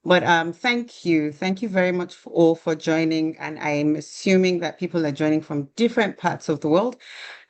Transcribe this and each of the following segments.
But thank you very much for all for joining. And I'm assuming that people are joining from different parts of the world.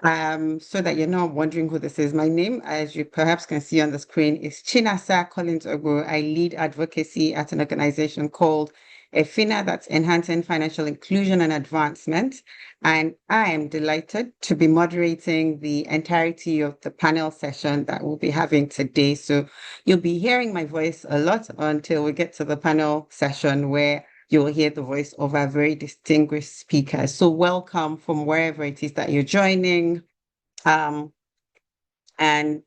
So that you're not wondering who this is. My name, as you perhaps can see on the screen, is Chinasa Collins Ogo. I lead advocacy at an organization called EFINA, that's Enhancing Financial Inclusion and Advancement. And I am delighted to be moderating the entirety of the panel session that we'll be having today. So you'll be hearing my voice a lot until we get to the panel session where you'll hear the voice of our very distinguished speakers. So welcome from wherever it is that you're joining. Um, and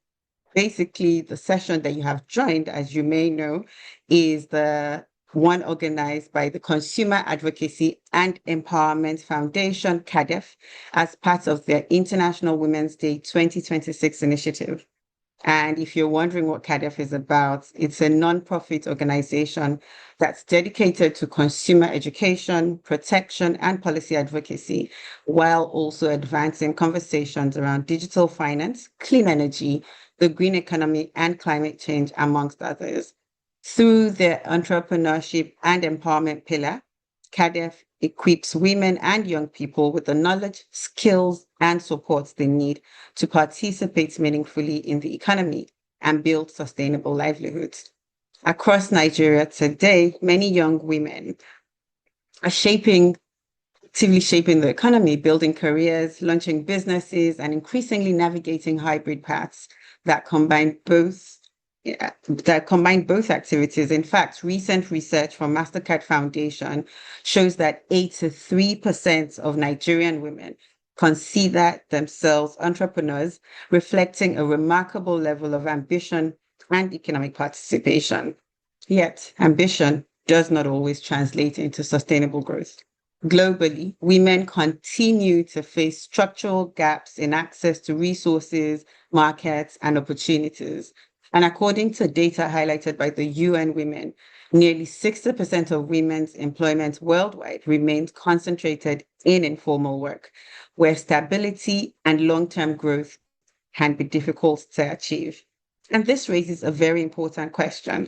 basically, the session that you have joined, as you may know, is the one organized by the Consumer Advocacy and Empowerment Foundation, CADEF, as part of their International Women's Day 2026 initiative. And if you're wondering what CADEF is about, it's a nonprofit organization that's dedicated to consumer education, protection, and policy advocacy, while also advancing conversations around digital finance, clean energy, the green economy, and climate change, amongst others. Through their entrepreneurship and empowerment pillar, CADEF equips women and young people with the knowledge, skills, and supports they need to participate meaningfully in the economy and build sustainable livelihoods. Across Nigeria today, many young women are actively shaping the economy, building careers, launching businesses, and increasingly navigating hybrid paths that combine both activities. In fact, recent research from Mastercard Foundation shows that 83% of Nigerian women consider themselves entrepreneurs, reflecting a remarkable level of ambition and economic participation. Yet, ambition does not always translate into sustainable growth. Globally, women continue to face structural gaps in access to resources, markets, and opportunities. And according to data highlighted by the UN Women, nearly 60% of women's employment worldwide remains concentrated in informal work, where stability and long-term growth can be difficult to achieve. And this raises a very important question.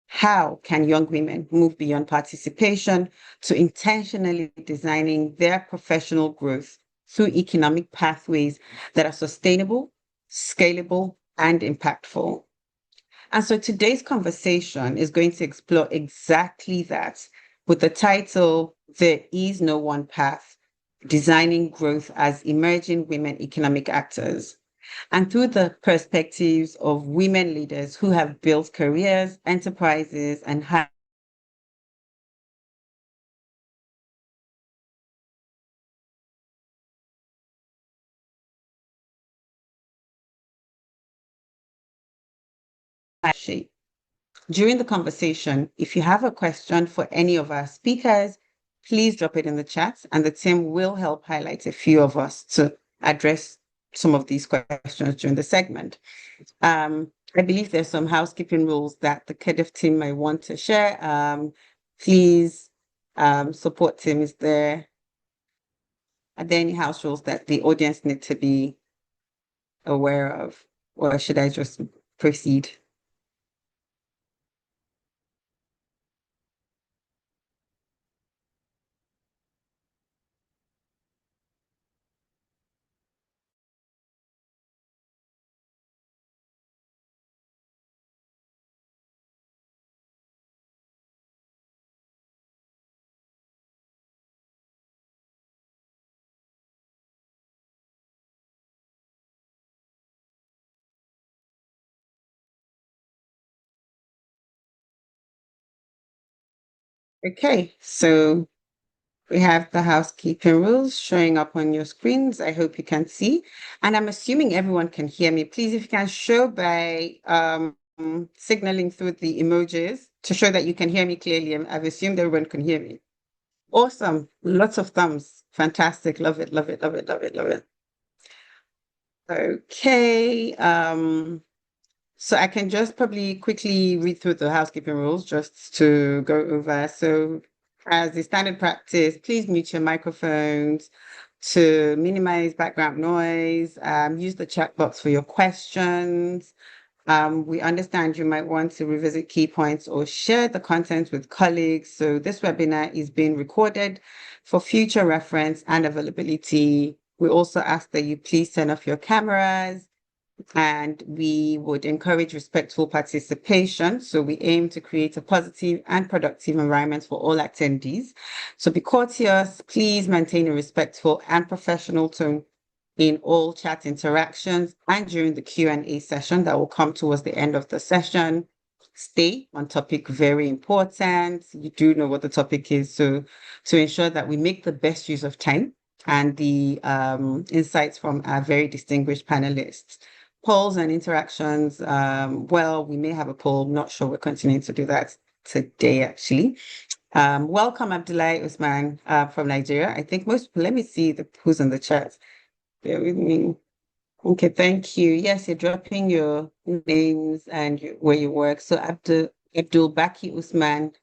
How can young women move beyond participation to intentionally designing their professional growth through economic pathways that are sustainable, scalable, and impactful? And so today's conversation is going to explore exactly that with the title, There is No One Path, Designing Growth as Emerging Women Economic Actors, and through the perspectives of women leaders who have built careers, enterprises, and have shape. During the conversation, if you have a question for any of our speakers, please drop it in the chat and the team will help highlight a few of us to address some of these questions during the segment. I believe there's some housekeeping rules that the CADEF team might want to share. Please, support team is there. Are there any house rules that the audience need to be aware of? Or should I just proceed? Okay, so we have the housekeeping rules showing up on your screens. I hope you can see. And I'm assuming everyone can hear me. Please, if you can show by signaling through the emojis to show that you can hear me clearly. I've assumed everyone can hear me. Awesome. Lots of thumbs. Fantastic. Love it, love it, love it, love it, love it. Okay. So I can just probably quickly read through the housekeeping rules just to go over. So as the standard practice, please mute your microphones to minimize background noise. Use the chat box for your questions. We understand you might want to revisit key points or share the content with colleagues. So this webinar is being recorded for future reference and availability. We also ask that you please turn off your cameras, and we would encourage respectful participation. So we aim to create a positive and productive environment for all attendees. So be courteous, please maintain a respectful and professional tone in all chat interactions and during the Q&A session that will come towards the end of the session. Stay on topic, very important. You do know what the topic is. So to ensure that we make the best use of time and the insights from our very distinguished panelists. Polls and interactions, well, we may have a poll. Not sure we're continuing to do that today, actually. Welcome, Abdullahi Usman from Nigeria. I think let me see who's in the chat. Bear with me. Okay, thank you. Yes, you're dropping your names and where you work. So Abdul Baki Usman,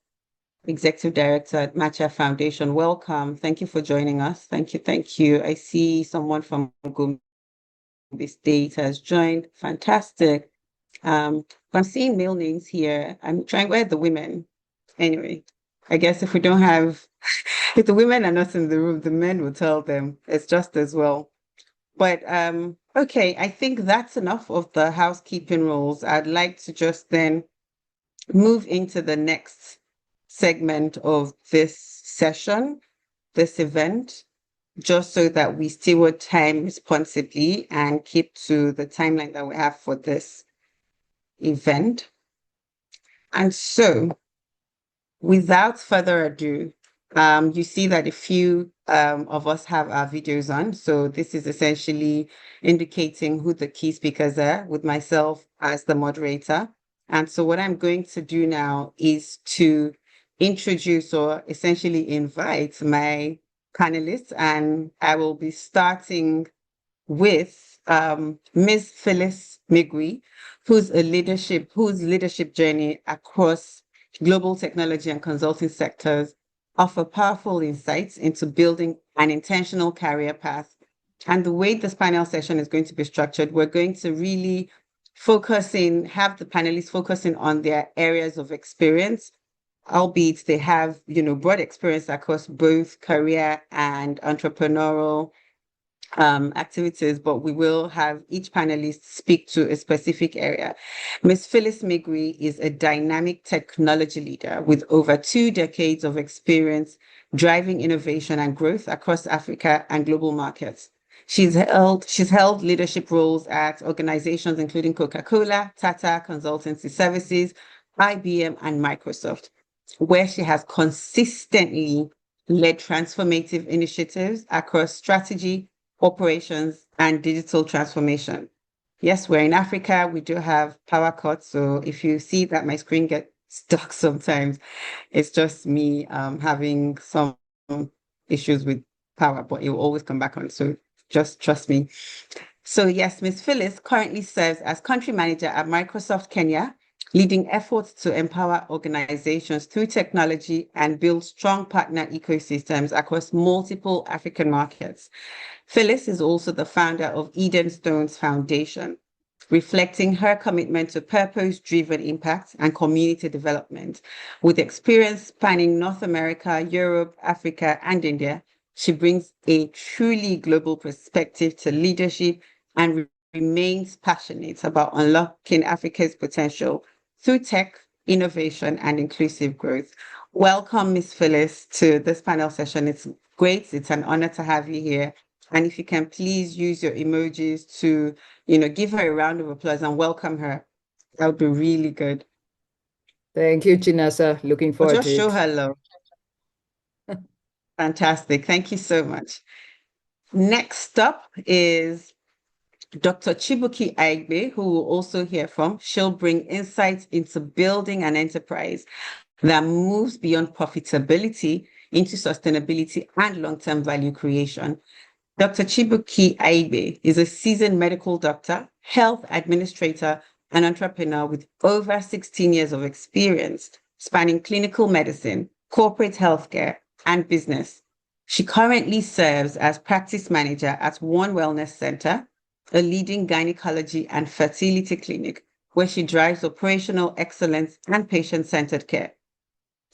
Executive Director at Matcha Foundation. Welcome. Thank you for joining us. Thank you. Thank you. I see someone from Gombe State has joined. Fantastic. I'm seeing male names here. I'm trying, where are the women? Anyway, I guess if we don't have, if the women are not in the room, the men will tell them. It's just as well. But okay, I think that's enough of the housekeeping rules. I'd like to just then move into the next segment of this session, this event, just so that we steward time responsibly and keep to the timeline that we have for this event. And so, without further ado, you see that a few of us have our videos on. So this is essentially indicating who the key speakers are, with myself as the moderator. And so what I'm going to do now is to introduce or essentially invite my panelists, and I will be starting with Ms. Phyllis Migwi, whose leadership journey across global technology and consulting sectors offer powerful insights into building an intentional career path. And the way this panel session is going to be structured, we're going to really have the panelists focusing on their areas of experience, albeit they have, broad experience across both career and entrepreneurial activities, but we will have each panelist speak to a specific area. Ms. Phyllis Migwi is a dynamic technology leader with over 2 decades of experience driving innovation and growth across Africa and global markets. She's held leadership roles at organizations including Coca-Cola, Tata Consultancy Services, IBM, and Microsoft, where she has consistently led transformative initiatives across strategy, operations, and digital transformation. Yes, we're in Africa. We do have power cuts. So if you see that my screen gets stuck sometimes, it's just me having some issues with power, but it will always come back on. So just trust me. So yes, Ms. Phyllis currently serves as country manager at Microsoft Kenya, leading efforts to empower organizations through technology and build strong partner ecosystems across multiple African markets. Phyllis is also the founder of Eden Stones Foundation, reflecting her commitment to purpose-driven impact and community development. With experience spanning North America, Europe, Africa, and India, she brings a truly global perspective to leadership and remains passionate about unlocking Africa's potential through tech, innovation, and inclusive growth. Welcome, Ms. Phyllis, to this panel session. It's great. It's an honor to have you here. And if you can please use your emojis to, give her a round of applause and welcome her, that would be really good. Thank you, Chinasa. Looking forward to it. Just show her love. Fantastic. Thank you so much. Next up is Dr. Chibuki Aigbe, who we'll also hear from. She'll bring insights into building an enterprise that moves beyond profitability into sustainability and long-term value creation. Dr. Chibuki Aibe is a seasoned medical doctor, health administrator, and entrepreneur with over 16 years of experience spanning clinical medicine, corporate healthcare, and business. She currently serves as practice manager at One Wellness Center, a leading gynecology and fertility clinic where she drives operational excellence and patient-centered care.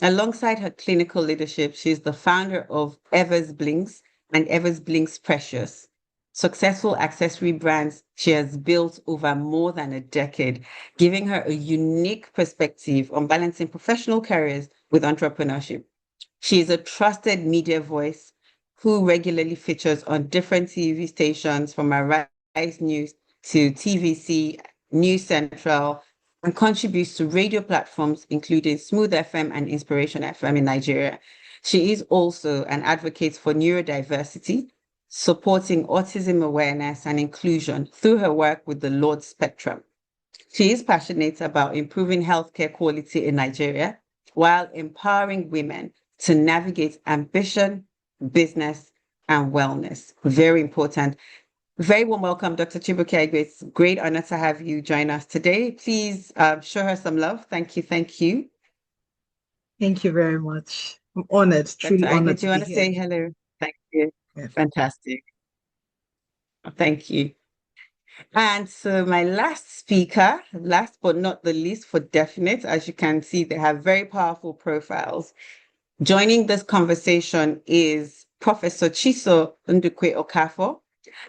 Alongside her clinical leadership, she's the founder of Evers Blinks and Evers Blinks Precious, successful accessory brands she has built over more than a decade, giving her a unique perspective on balancing professional careers with entrepreneurship. She is a trusted media voice who regularly features on different TV stations from Arise News to TVC, News Central, and contributes to radio platforms including Smooth FM and Inspiration FM in Nigeria. She is also an advocate for neurodiversity, supporting autism awareness and inclusion through her work with the Lord Spectrum. She is passionate about improving healthcare quality in Nigeria while empowering women to navigate ambition, business, and wellness. Very important. Very warm welcome, Dr. Chibuke Igwe. It's a great honor to have you join us today. Please show her some love. Thank you. Thank you. Thank you very much. I'm honored, Dr. truly Igwe, honored do to you be want to here. say hello? Thank you. Yeah. Fantastic. Thank you. And so my last speaker, last but not the least for definite, as you can see, they have very powerful profiles. Joining this conversation is Professor Chiso Ndukwe Okafor,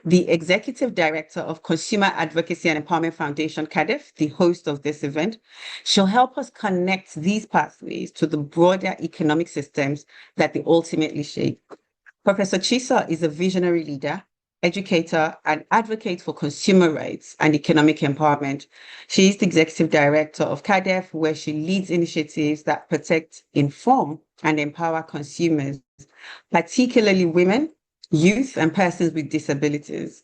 the Executive Director of Consumer Advocacy and Empowerment Foundation, CADEF, the host of this event. She'll help us connect these pathways to the broader economic systems that they ultimately shape. Professor Chisa is a visionary leader, educator, and advocate for consumer rights and economic empowerment. She is the executive director of CADEF, where she leads initiatives that protect, inform, and empower consumers, particularly women, youth, and persons with disabilities.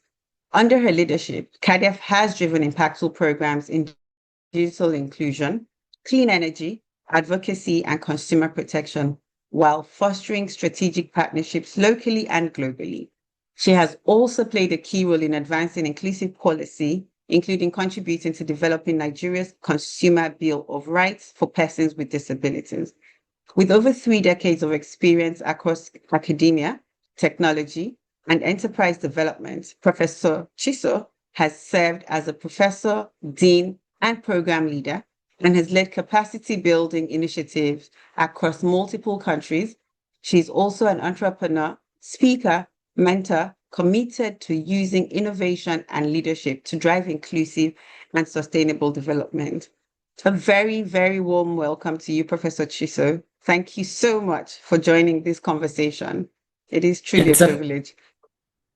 Under her leadership, CADEF has driven impactful programs in digital inclusion, clean energy, advocacy, and consumer protection, while fostering strategic partnerships locally and globally. She has also played a key role in advancing inclusive policy, including contributing to developing Nigeria's Consumer Bill of Rights for persons with disabilities. With over 3 decades of experience across academia, technology, and enterprise development, Professor Chiso has served as a professor, dean, and program leader, and has led capacity building initiatives across multiple countries. She's also an entrepreneur, speaker, mentor, committed to using innovation and leadership to drive inclusive and sustainable development. A very, very warm welcome to you, Professor Chiso. Thank you so much for joining this conversation. It is truly a privilege.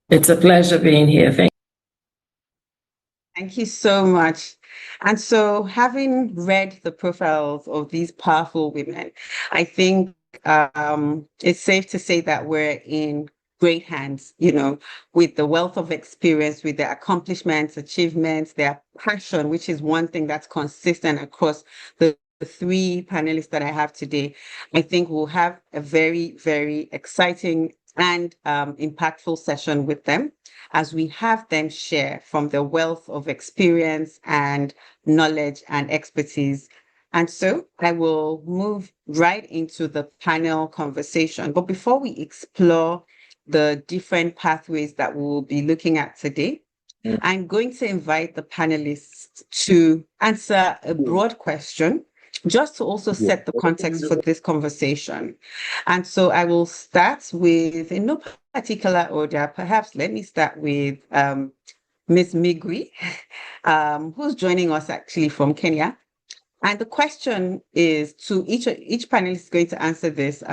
It's a pleasure being here. Thank you so much. And so, having read the profiles of these powerful women, I think it's safe to say that we're in great hands, with the wealth of experience, with their accomplishments, achievements, their passion, which is one thing that's consistent across the three panelists that I have today. I think we'll have a very, very exciting and impactful session with them as we have them share from the wealth of experience and knowledge and expertise. And so I will move right into the panel conversation. But before we explore the different pathways that we'll be looking at today, I'm going to invite the panelists to answer a broad question, just to also set the context for this conversation. And so I will start with, in no particular order, perhaps let me start with Ms. Migwi, who's joining us actually from Kenya. And the question is to each panelist is going to answer this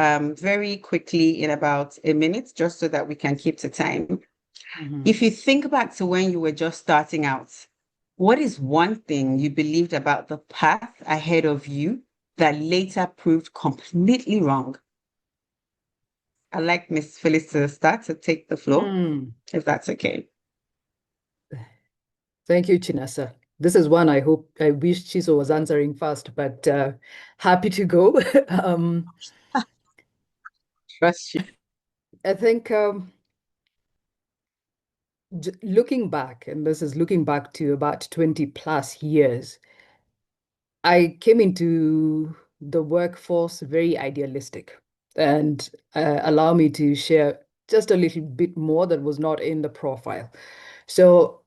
very quickly in about a minute, just so that we can keep to time. If you think back to when you were just starting out, what is one thing you believed about the path ahead of you that later proved completely wrong? I'd like Ms. Phyllis to start to take the floor, if that's okay. Thank you, Chinasa. This is one I wish Chiso was answering first, but happy to go. Trust you. I think looking back, and this is looking back to about 20 plus years, I came into the workforce very idealistic, and allow me to share just a little bit more that was not in the profile. So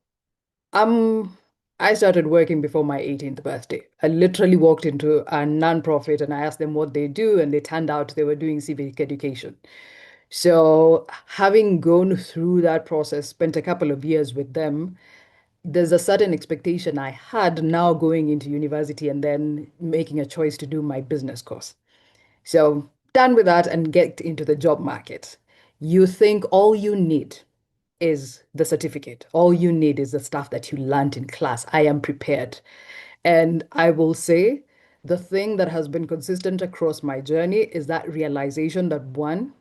I I started working before my 18th birthday. I literally walked into a nonprofit and I asked them what they do, and they turned out they were doing civic education. So, having gone through that process, spent a couple of years with them, there's a certain expectation I had now going into university and then making a choice to do my business course. So, done with that and get into the job market. You think all you need is the certificate. All you need is the stuff that you learned in class. I am prepared. And I will say the thing that has been consistent across my journey is that realization that one,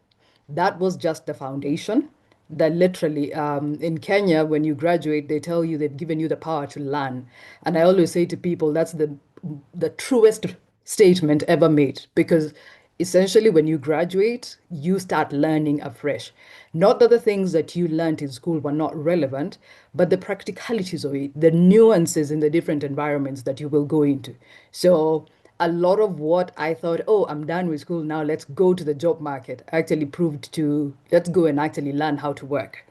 that was just the foundation. That literally, in Kenya, when you graduate, they tell you they've given you the power to learn. And I always say to people, that's the truest statement ever made, because essentially when you graduate, you start learning afresh. Not that the things that you learned in school were not relevant, but the practicalities of it, the nuances in the different environments that you will go into. So a lot of what I thought, oh, I'm done with school now, let's go to the job market, actually proved to let's go and actually learn how to work.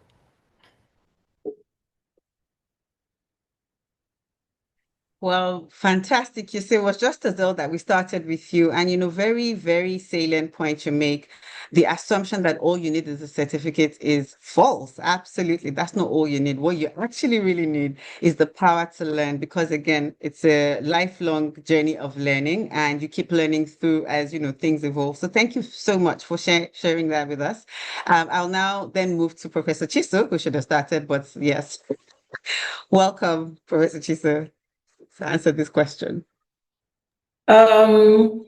Well, fantastic. You see, it was just as well that we started with you. And, very, very salient point you make. The assumption that all you need is a certificate is false. Absolutely. That's not all you need. What you actually really need is the power to learn, because, again, it's a lifelong journey of learning, and you keep learning through as, things evolve. So thank you so much for sharing that with us. I'll now then move to Professor Chiso, who should have started, but yes. Welcome, Professor Chiso, to answer this question. Um,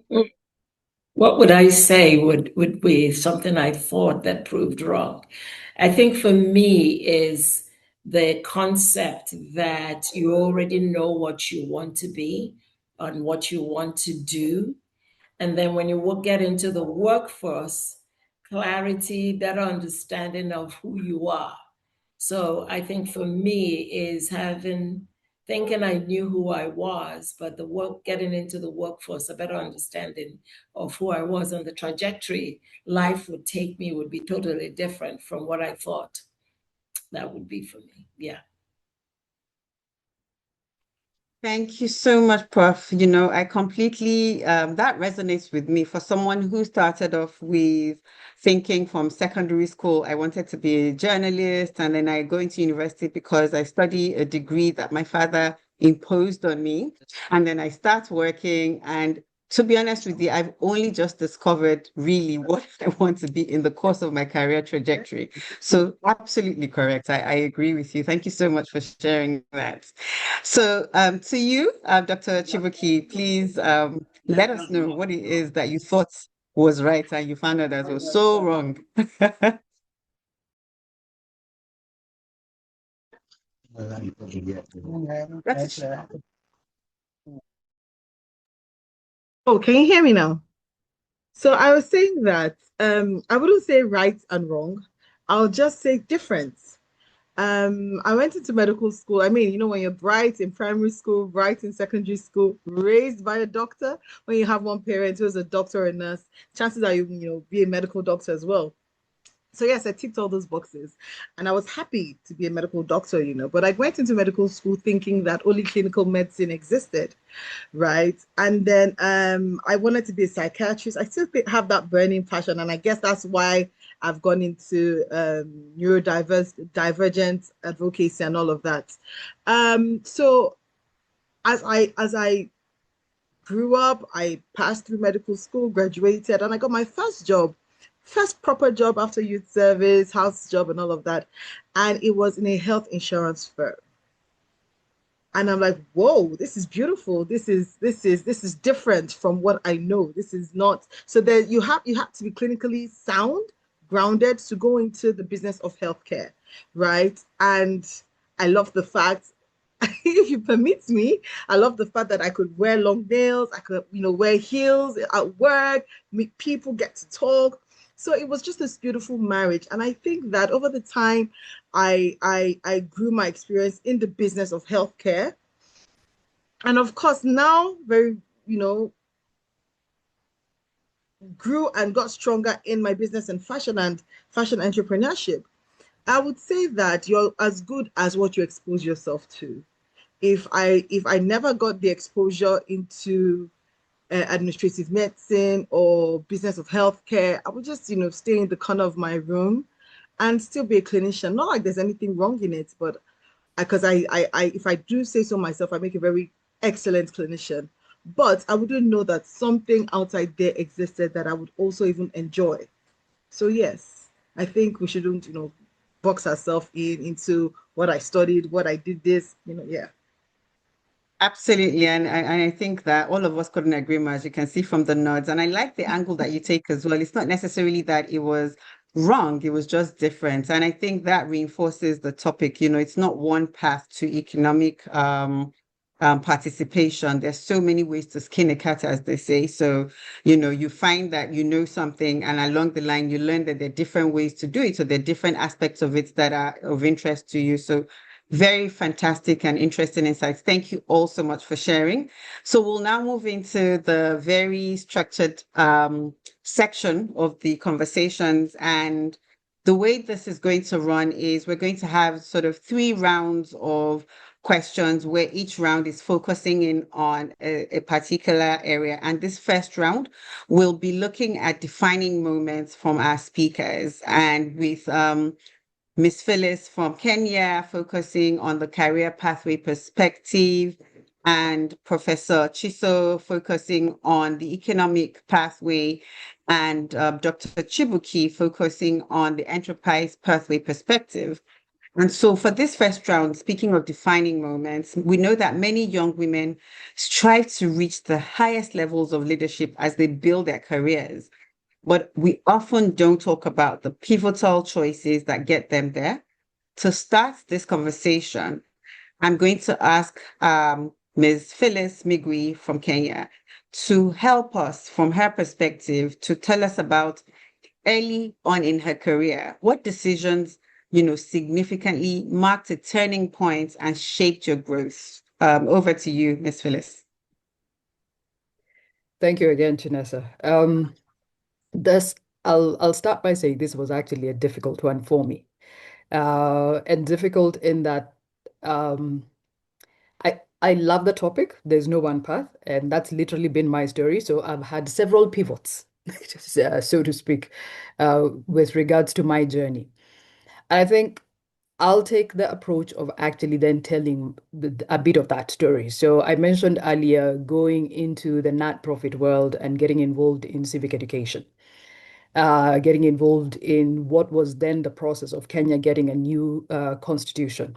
what would I say would be something I thought that proved wrong? I think for me is the concept that you already know what you want to be and what you want to do. And then when you get into the workforce, clarity, better understanding of who you are. So I think for me is thinking I knew who I was, but getting into the workforce, a better understanding of who I was and the trajectory life would take me would be totally different from what I thought that would be for me. Yeah. Thank you so much, Prof. I completely, that resonates with me. For someone who started off with thinking from secondary school, I wanted to be a journalist, and then I go into university because I study a degree that my father imposed on me. And then I start working, and to be honest with you, I've only just discovered really what I want to be in the course of my career trajectory. So absolutely correct. I agree with you. Thank you so much for sharing that. So to you, Dr. Chibuki, please let us know what it is that you thought was right and you found out that was so wrong. Oh, can you hear me now? So I was saying that I wouldn't say right and wrong. I'll just say different. I went into medical school. I mean, when you're bright in primary school, bright in secondary school, raised by a doctor, when you have one parent who's a doctor or a nurse, chances are you be a medical doctor as well. So yes, I ticked all those boxes, and I was happy to be a medical doctor. But I went into medical school thinking that only clinical medicine existed, right? And then I wanted to be a psychiatrist. I still have that burning passion, and I guess that's why I've gone into neurodivergent advocacy and all of that. So as I grew up, I passed through medical school, graduated, and I got my first proper job after youth service, house job, and all of that. And it was in a health insurance firm. And I'm like, whoa, this is beautiful. This is different from what I know. This is not so that you have to be clinically sound, grounded to go into the business of healthcare, right? And I love the fact, if you permit me, I love the fact that I could wear long nails, I could, wear heels at work, meet people, get to talk. So it was just this beautiful marriage. And I think that over the time, I grew my experience in the business of healthcare. And of course, now very, grew and got stronger in my business and fashion entrepreneurship. I would say that you're as good as what you expose yourself to. if I never got the exposure into administrative medicine or business of healthcare, I would just, stay in the corner of my room and still be a clinician. Not like there's anything wrong in it, but because if I do say so myself, I make a very excellent clinician. But I wouldn't know that something outside there existed that I would also even enjoy. So yes, I think we shouldn't, box ourselves into what I studied, what I did this, yeah. Absolutely. And I think that all of us couldn't agree more, as you can see from the nods. And I like the angle that you take as well. It's not necessarily that it was wrong, it was just different. And I think that reinforces the topic. It's not one path to economic participation. There's so many ways to skin a cat, as they say. So, you find that you know something, and along the line, you learn that there are different ways to do it. So there are different aspects of it that are of interest to you. So very fantastic and interesting insights. Thank you all so much for sharing. So we'll now move into the very structured section of the conversations. And the way this is going to run is we're going to have sort of 3 rounds of questions where each round is focusing in on a particular area. And this first round will be looking at defining moments from our speakers, and with Miss Phyllis from Kenya, focusing on the career pathway perspective, and Professor Chiso focusing on the economic pathway, and Dr. Chibuki focusing on the enterprise pathway perspective. And so for this first round, speaking of defining moments, we know that many young women strive to reach the highest levels of leadership as they build their careers. But we often don't talk about the pivotal choices that get them there. To start this conversation, I'm going to ask Ms. Phyllis Migwi from Kenya to help us, from her perspective, to tell us about early on in her career, what decisions, significantly marked a turning point and shaped your growth. Over to you, Ms. Phyllis. Thank you again, Chinesa. This I'll start by saying this was actually a difficult one for me, and difficult in that um, I love the topic. There's no one path, and that's literally been my story. So I've had several pivots, so to speak, with regards to my journey. I think I'll take the approach of actually then telling a bit of that story. So I mentioned earlier going into the not-profit world and getting involved in civic education, getting involved in what was then the process of Kenya getting a new constitution.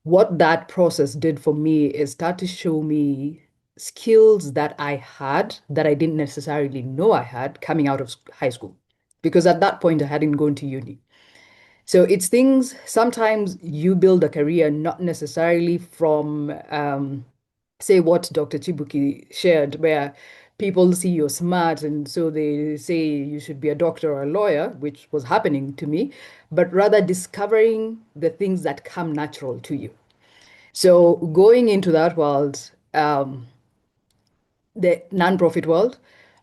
What that process did for me is start to show me skills that I had that I didn't necessarily know I had coming out of high school. Because at that point, I hadn't gone to uni. So it's things, sometimes you build a career not necessarily from, say, what Dr. Chibuki shared, where people see you're smart and so they say you should be a doctor or a lawyer, which was happening to me, but rather discovering the things that come natural to you. So going into that world, the non-profit world,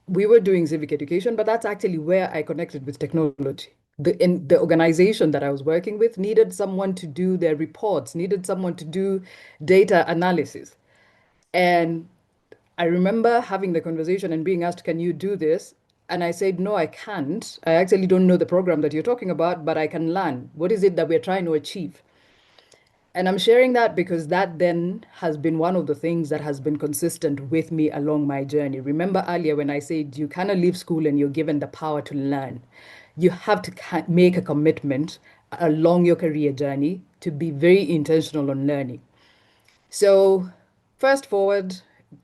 we were doing civic education, but that's actually where I connected with technology. The organization that I was working with needed someone to do their reports, needed someone to do data analysis. And I remember having the conversation and being asked, can you do this? And I said, no, I can't. I actually don't know the program that you're talking about, but I can learn. What is it that we're trying to achieve? And I'm sharing that because that then has been one of the things that has been consistent with me along my journey. Remember earlier when I said you cannot leave school and you're given the power to learn. You have to make a commitment along your career journey to be very intentional on learning. So, fast forward,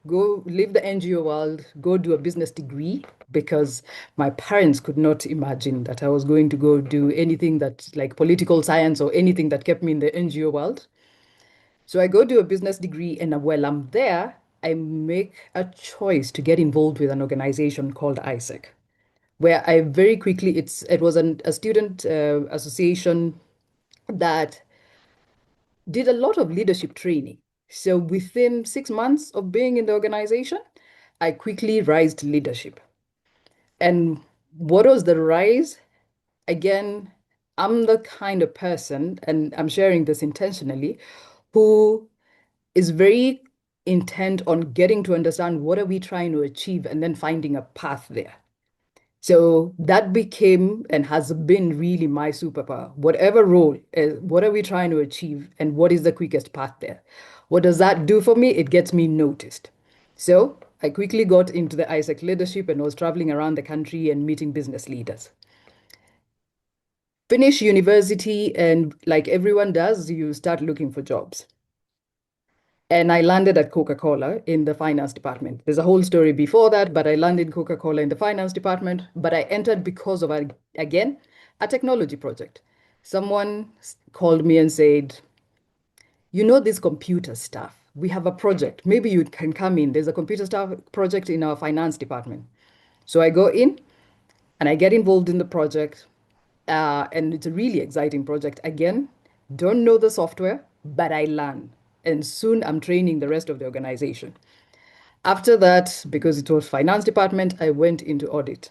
go leave the NGO world, go do a business degree because my parents could not imagine that I was going to go do anything that like political science or anything that kept me in the NGO world. So I go do a business degree, and while I'm there, I make a choice to get involved with an organization called ISEC, where I very quickly, it was a student association that did a lot of leadership training. So within 6 months of being in the organization, I quickly rise to leadership. And what was the rise? Again, I'm the kind of person, and I'm sharing this intentionally, who is very intent on getting to understand what are we trying to achieve and then finding a path there. So that became and has been really my superpower. Whatever role, what are we trying to achieve and what is the quickest path there? What does that do for me? It gets me noticed. So I quickly got into the ISEC leadership and was traveling around the country and meeting business leaders. Finish university, and like everyone does, you start looking for jobs. And I landed at Coca-Cola in the finance department. There's a whole story before that, but I landed in Coca-Cola in the finance department. But I entered because of, again, a technology project. Someone called me and said, you know, this computer stuff. We have a project. Maybe you can come in. There's a computer stuff project in our finance department. So I go in and I get involved in the project. And it's a really exciting project. Again, don't know the software, but I learn. And soon I'm training the rest of the organization. After that, because it was finance department, I went into audit.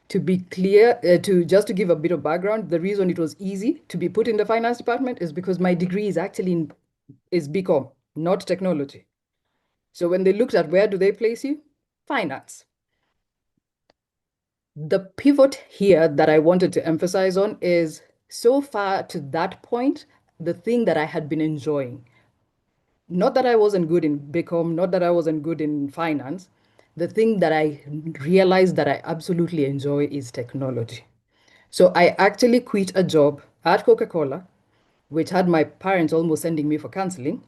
To be clear, to give a bit of background, the reason it was easy to be put in the finance department is because my degree is actually is BCom, not technology. So when they looked at where do they place you? Finance. The pivot here that I wanted to emphasize on is so far to that point, the thing that I had been enjoying. Not that I wasn't good in BCom, not that I wasn't good in finance. The thing that I realized that I absolutely enjoy is technology. So I actually quit a job at Coca-Cola, which had my parents almost sending me for counseling.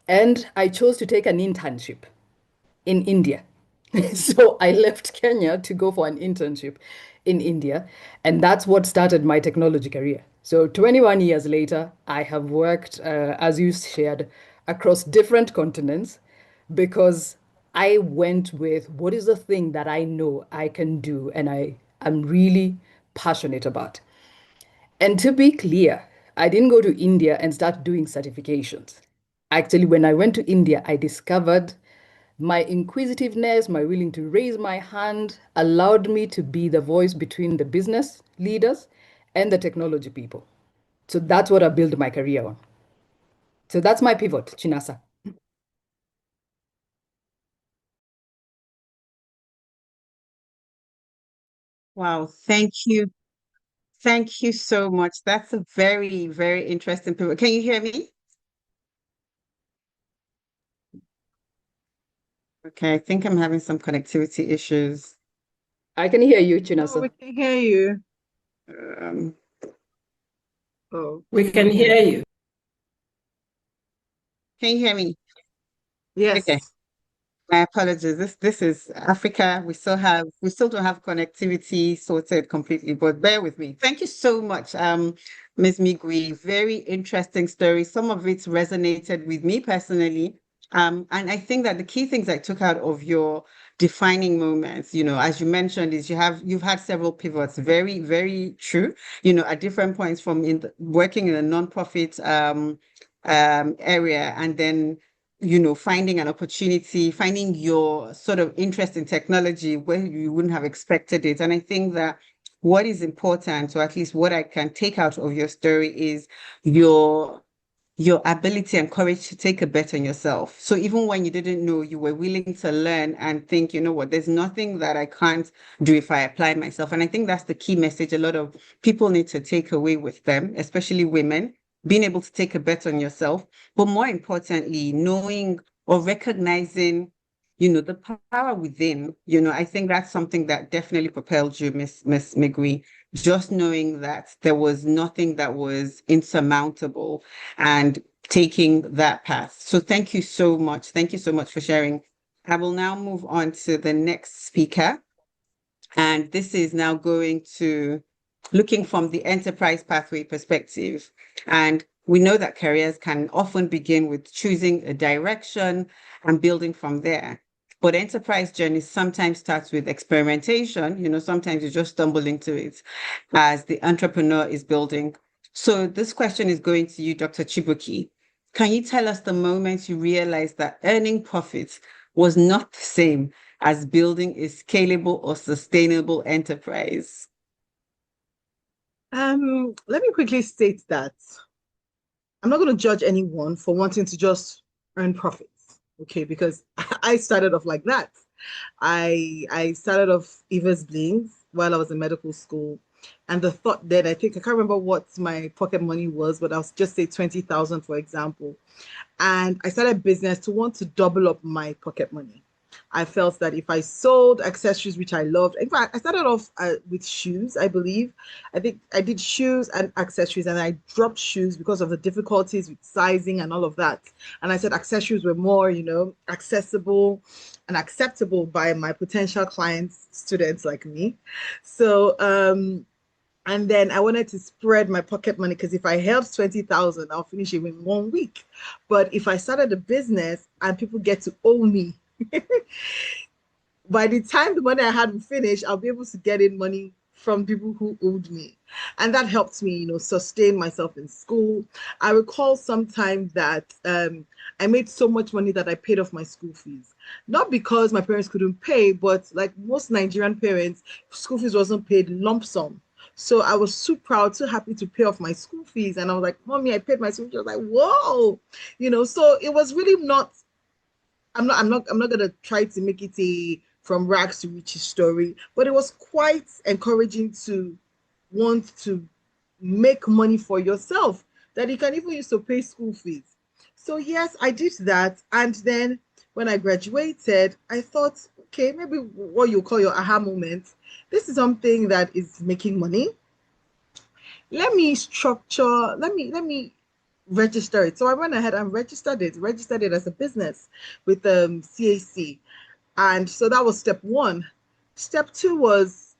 And I chose to take an internship in India. So I left Kenya to go for an internship in India. And that's what started my technology career. So 21 years later, I have worked, as you shared, across different continents because I went with what is the thing that I know I can do and am really passionate about. And to be clear, I didn't go to India and start doing certifications. Actually, when I went to India, I discovered my inquisitiveness, my willing to raise my hand allowed me to be the voice between the business leaders and the technology people. So that's what I built my career on. So that's my pivot, Chinasa. Wow, thank you. Thank you so much. That's a very, very interesting pivot. Can you hear me? Okay, I think I'm having some connectivity issues. I can hear you, No, we Chinasa. can hear you. Um, Oh, We can hear you. can you hear me? Okay. yes. My apologies. This is Africa. We still don't have connectivity sorted completely, but bear with me. Thank you so much, Ms. Migui. Very interesting story. Some of it resonated with me personally. And I think that the key things I took out of your defining moments, as you mentioned, is you've had several pivots. Very, very true. At different points from working in a nonprofit area and then finding an opportunity, finding your sort of interest in technology where you wouldn't have expected it. And I think that what is important, or at least what I can take out of your story, is your your ability and courage to take a bet on yourself. So even when you didn't know, you were willing to learn and think, you know what, there's nothing that I can't do if I apply myself. And I think that's the key message a lot of people need to take away with them, especially women, being able to take a bet on yourself, but more importantly, knowing or recognizing, the power within. I think that's something that definitely propelled you, Miss Migui, just knowing that there was nothing that was insurmountable and taking that path. So thank you so much. Thank you so much for sharing. I will now move on to the next speaker. And this is now going to looking from the enterprise pathway perspective. And we know that careers can often begin with choosing a direction and building from there. But enterprise journey sometimes starts with experimentation. Sometimes you just stumble into it as the entrepreneur is building. So this question is going to you, Dr. Chibuki. Can you tell us the moment you realized that earning profits was not the same as building a scalable or sustainable enterprise? Let me quickly state that I'm not going to judge anyone for wanting to just earn profits. Okay, because I started off like that. I started off Eva's Blings while I was in medical school. And the thought then, I think, I can't remember what my pocket money was, but I'll just say 20,000, for example. And I started business to want to double up my pocket money. I felt that if I sold accessories, which I loved, in fact, I started off with shoes, I believe. I think I did shoes and accessories, and I dropped shoes because of the difficulties with sizing and all of that. And I said accessories were more, accessible and acceptable by my potential clients, students like me. So, and then I wanted to spread my pocket money because if I held 20,000, I'll finish it in 1 week. But if I started a business and people get to owe me, by the time the money I had will finish, I'll be able to get in money from people who owed me. And that helped me, sustain myself in school. I recall sometime that I made so much money that I paid off my school fees. Not because my parents couldn't pay, but like most Nigerian parents, school fees wasn't paid lump sum. So I was so proud, so happy to pay off my school fees. And I was like, Mommy, I paid my school fees. I was like, whoa, so it was really not, I'm not gonna try to make it a from rags to riches story, but it was quite encouraging to want to make money for yourself that you can even use to pay school fees. So yes, I did that. And then when I graduated, I thought, okay, maybe what you call your aha moment. This is something that is making money. Let me structure, let me register it. So I went ahead and registered it as a business with CAC. And so that was step one. Step two was,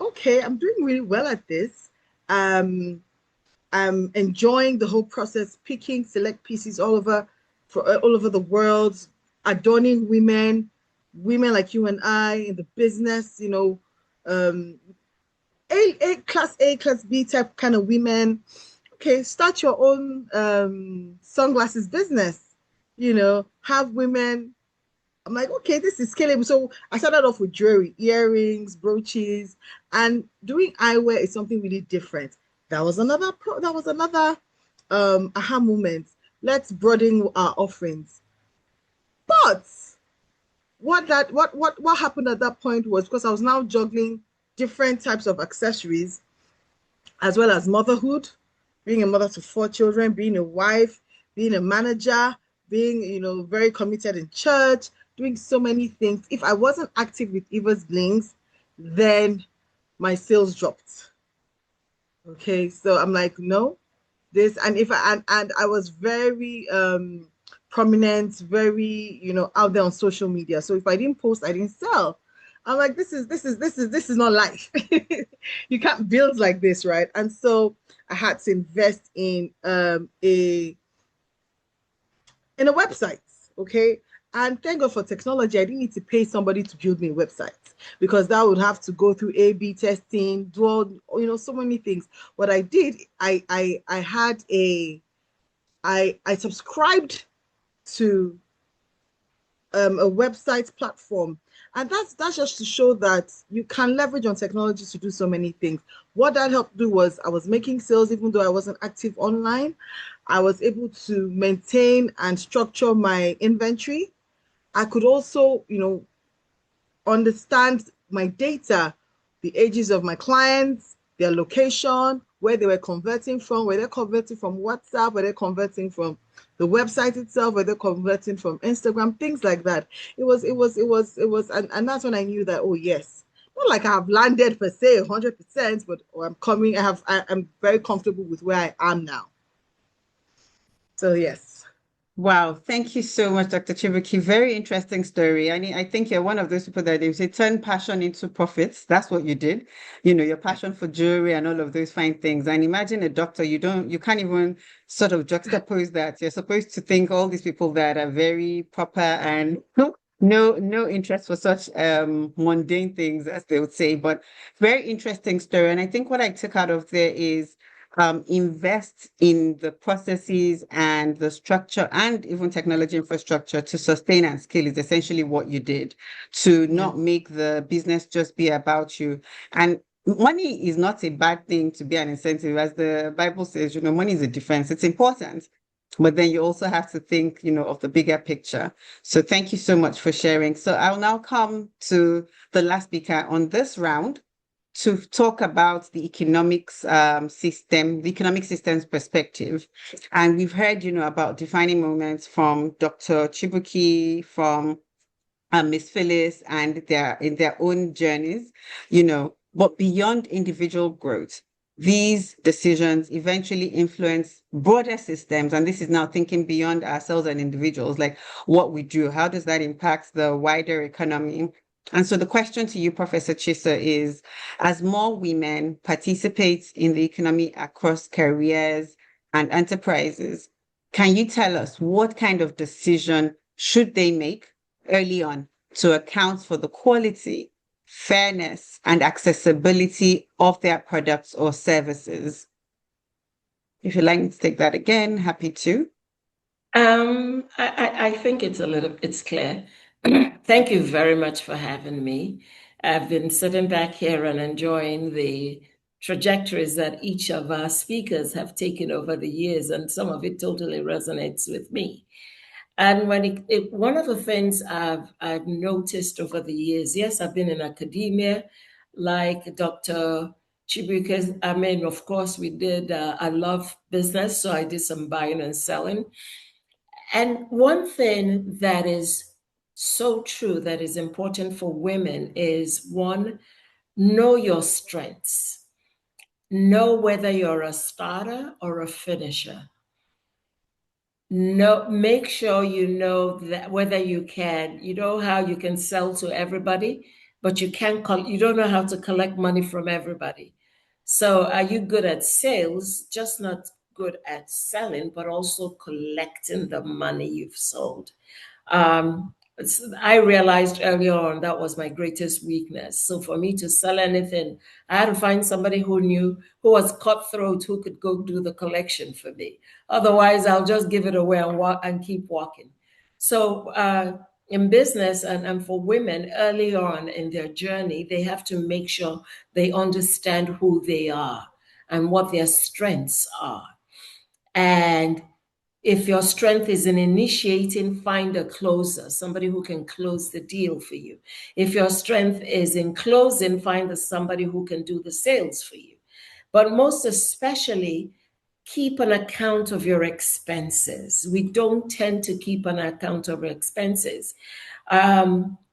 okay, I'm doing really well at this. I'm enjoying the whole process, picking select pieces all over the world, adorning women like you and I in the business, um, A, class B type kind of women. Okay, start your own sunglasses business, have women. I'm like, okay, this is scalable. So I started off with jewelry, earrings, brooches, and doing eyewear is something really different. That was another aha moment. Let's broaden our offerings. But what happened at that point was because I was now juggling different types of accessories as well as motherhood, being a mother to 4 children, being a wife, being a manager, being, very committed in church, doing so many things. If I wasn't active with Eva's Blings, then my sales dropped. Okay, so I'm like, no, this, and if I and I was very prominent, very, out there on social media. So if I didn't post, I didn't sell. I'm like, this is not life. You can't build like this, right? And so I had to invest in a website, okay? And thank God for technology. I didn't need to pay somebody to build me a website because that would have to go through A/B testing, do all, so many things. What I did, I had I subscribed to a website platform, and that's just to show that you can leverage on technology to do so many things. What that helped do was I was making sales even though I wasn't active online. I was able to maintain and structure my inventory. I could also, understand my data, the ages of my clients, their location, where they were converting from, where they're converting from WhatsApp, where they're converting from the website itself, where they're converting from Instagram, things like that. And that's when I knew that, oh yes, not like I have landed per se 100%, but I'm very comfortable with where I am now. So yes. Wow, thank you so much, Dr. Chibuki. Very interesting story. I think you're one of those people that they say turn passion into profits. That's what you did. Your passion for jewelry and all of those fine things. And imagine a doctor, you can't even sort of juxtapose that. You're supposed to think all these people that are very proper and no interest for such mundane things, as they would say. But very interesting story. And I think what I took out of there is invest in the processes and the structure and even technology infrastructure to sustain and scale is essentially what you did to not make the business just be about you. And money is not a bad thing to be an incentive. As the Bible says, money is a defense. It's important. but then you also have to think, of the bigger picture. So thank you so much for sharing. So I'll now come to the last speaker on this round to talk about the economics system, the economic systems perspective. And we've heard, about defining moments from Dr. Chibuki, from Miss Phyllis, and in their own journeys, but beyond individual growth, these decisions eventually influence broader systems. And this is now thinking beyond ourselves and individuals, like what we do, how does that impact the wider economy? And so the question to you, Professor Chisa, is as more women participate in the economy across careers and enterprises, can you tell us what kind of decision should they make early on to account for the quality, fairness, and accessibility of their products or services? If you'd like me to take that again, happy to. I think it's clear. Thank you very much for having me. I've been sitting back here and enjoying the trajectories that each of our speakers have taken over the years, and some of it totally resonates with me. And one of the things I've noticed over the years, yes, I've been in academia, like Dr. Chibuike. I mean, of course, we did. I love business, so I did some buying and selling. And one thing that is so true that is important for women is one, know your strengths. Know whether you're a starter or a finisher. Make sure you know that whether you know how you can sell to everybody, but you don't know how to collect money from everybody. So are you good at sales, just not good at selling, but also collecting the money you've sold? I realized early on that was my greatest weakness. So for me to sell anything, I had to find somebody who was cutthroat, who could go do the collection for me. Otherwise, I'll just give it away and keep walking. So in business and for women early on in their journey, they have to make sure they understand who they are and what their strengths are. And if your strength is in initiating, find a closer, somebody who can close the deal for you. If your strength is in closing, find somebody who can do the sales for you. But most especially, keep an account of your expenses. We don't tend to keep an account of expenses.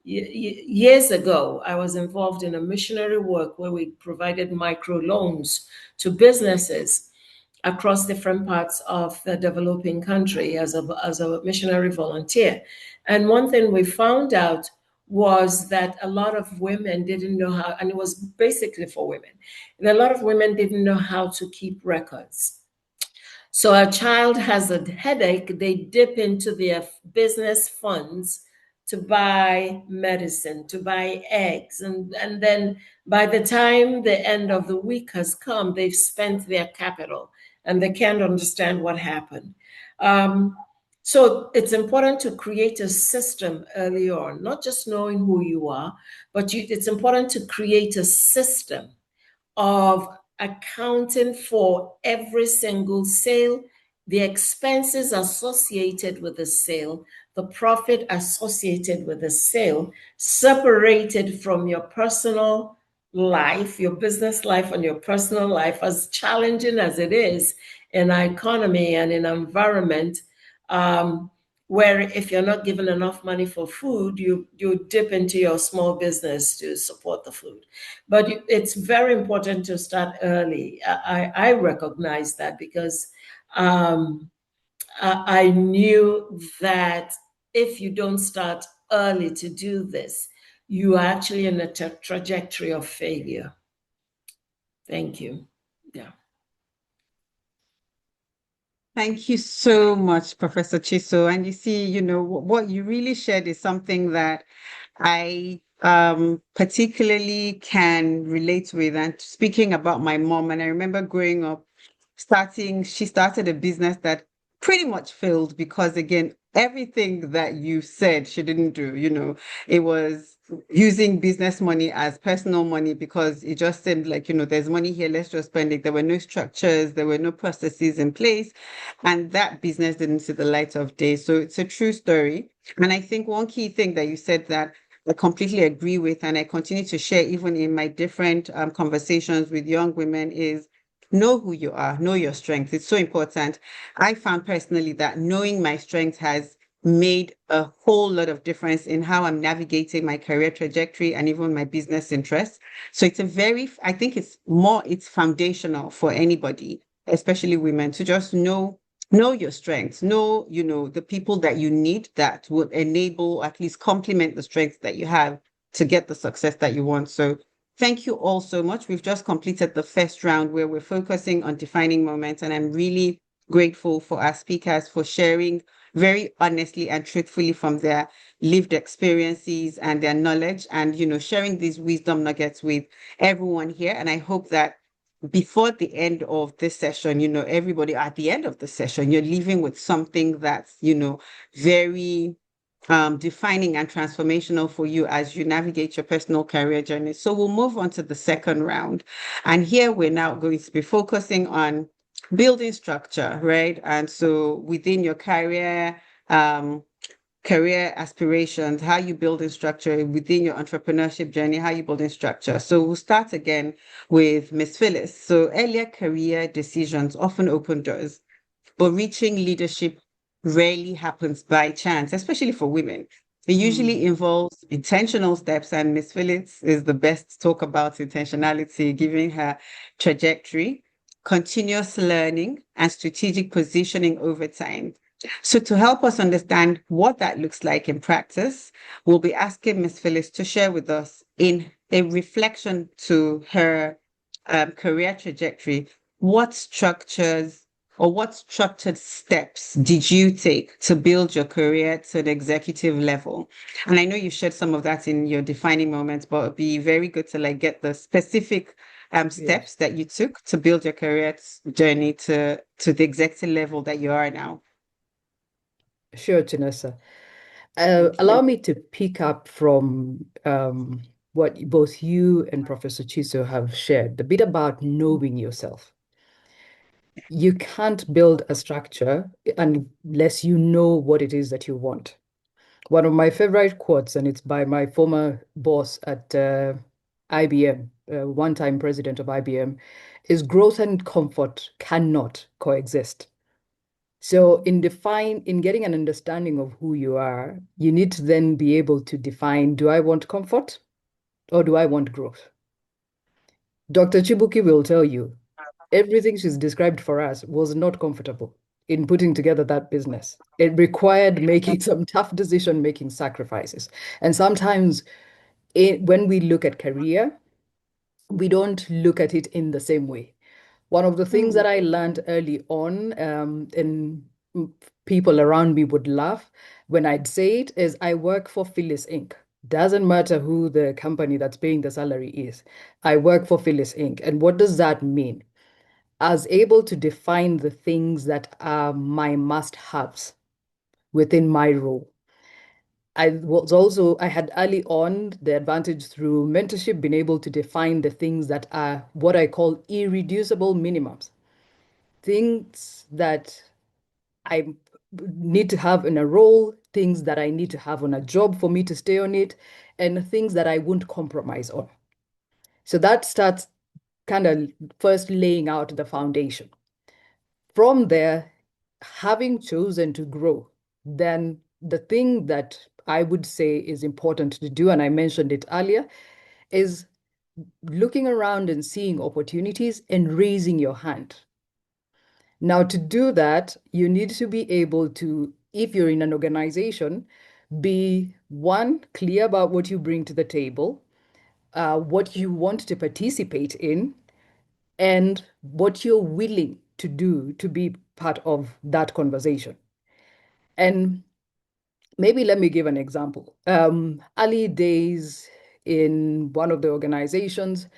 Years ago, I was involved in a missionary work where we provided microloans to businesses across different parts of the developing country as a missionary volunteer. And one thing we found out was that a lot of women didn't know how, and it was basically for women, and a lot of women didn't know how to keep records. So a child has a headache, they dip into their business funds to buy medicine, to buy eggs. And then by the time the end of the week has come, they've spent their capital and they can't understand what happened. So it's important to create a system early on, not just knowing who you are, but it's important to create a system of accounting for every single sale, the expenses associated with the sale, the profit associated with the sale, separated from your personal life, your business life, and your personal life, as challenging as it is in our economy and in our environment, where if you're not given enough money for food, you dip into your small business to support the food. But it's very important to start early. I recognize that because I knew that if you don't start early to do this, you are actually in a trajectory of failure. Thank you. Yeah. Thank you so much, Professor Chiso. And you see, what you really shared is something that I particularly can relate with. And speaking about my mom, and I remember growing up, she started a business that pretty much failed because, again, everything that you said she didn't do, it was using business money as personal money because it just seemed like, there's money here, let's just spend it. There were no structures, there were no processes in place, and that business didn't see the light of day. So it's a true story. And I think one key thing that you said that I completely agree with, and I continue to share even in my different conversations with young women, is know who you are, know your strengths. It's so important. I found personally that knowing my strengths has made a whole lot of difference in how I'm navigating my career trajectory and even my business interests. So I think it's foundational for anybody, especially women, to just know your strengths, know, the people that you need that would enable, at least complement the strengths that you have to get the success that you want. So thank you all so much. We've just completed the first round where we're focusing on defining moments, and I'm really grateful for our speakers for sharing very honestly and truthfully from their lived experiences and their knowledge, and sharing these wisdom nuggets with everyone here. And I hope that before the end of this session, everybody at the end of the session, you're leaving with something that's, very defining and transformational for you as you navigate your personal career journey. So we'll move on to the second round. And here we're now going to be focusing on building structure, right? And so within your career aspirations, how you building structure within your entrepreneurship journey, how you building structure. So we'll start again with Miss Phyllis. So earlier career decisions often open doors, but reaching leadership rarely happens by chance, especially for women. It usually involves intentional steps, and Miss Phillips is the best to talk about intentionality, given her trajectory, continuous learning, and strategic positioning over time. So, to help us understand what that looks like in practice, we'll be asking Miss Phyllis to share with us in a reflection to her career trajectory, what structures or what structured steps did you take to build your career to an executive level? And I know you shared some of that in your defining moments, but it'd be very good to get the specific steps that you took to build your career journey to the executive level that you are now. Sure, Janessa. Thank Allow you. me to pick up from what both you and Professor Chiso have shared, the bit about knowing yourself. You can't build a structure unless you know what it is that you want. One of my favorite quotes, and it's by my former boss at IBM, one-time president of IBM, is growth and comfort cannot coexist. So in getting an understanding of who you are, you need to then be able to define, do I want comfort or do I want growth? Dr. Chibuki will tell you, everything she's described for us was not comfortable in putting together that business. It required making some tough decision-making sacrifices. And sometimes when we look at career, we don't look at it in the same way. One of the things that I learned early on, and people around me would laugh when I'd say it, is I work for Phyllis Inc. Doesn't matter who the company that's paying the salary is. I work for Phyllis Inc. And what does that mean? I was able to define the things that are my must-haves within my role. I had early on the advantage through mentorship, being able to define the things that are what I call irreducible minimums, things that I need to have in a role, things that I need to have on a job for me to stay on it, and things that I won't compromise on. So that starts kind of first laying out the foundation. From there, having chosen to grow, then the thing that I would say is important to do, and I mentioned it earlier, is looking around and seeing opportunities and raising your hand. Now, to do that, you need to be able to, if you're in an organization, be one, clear about what you bring to the table, what you want to participate in, and what you're willing to do to be part of that conversation. And maybe let me give an example. Early days in one of the organizations,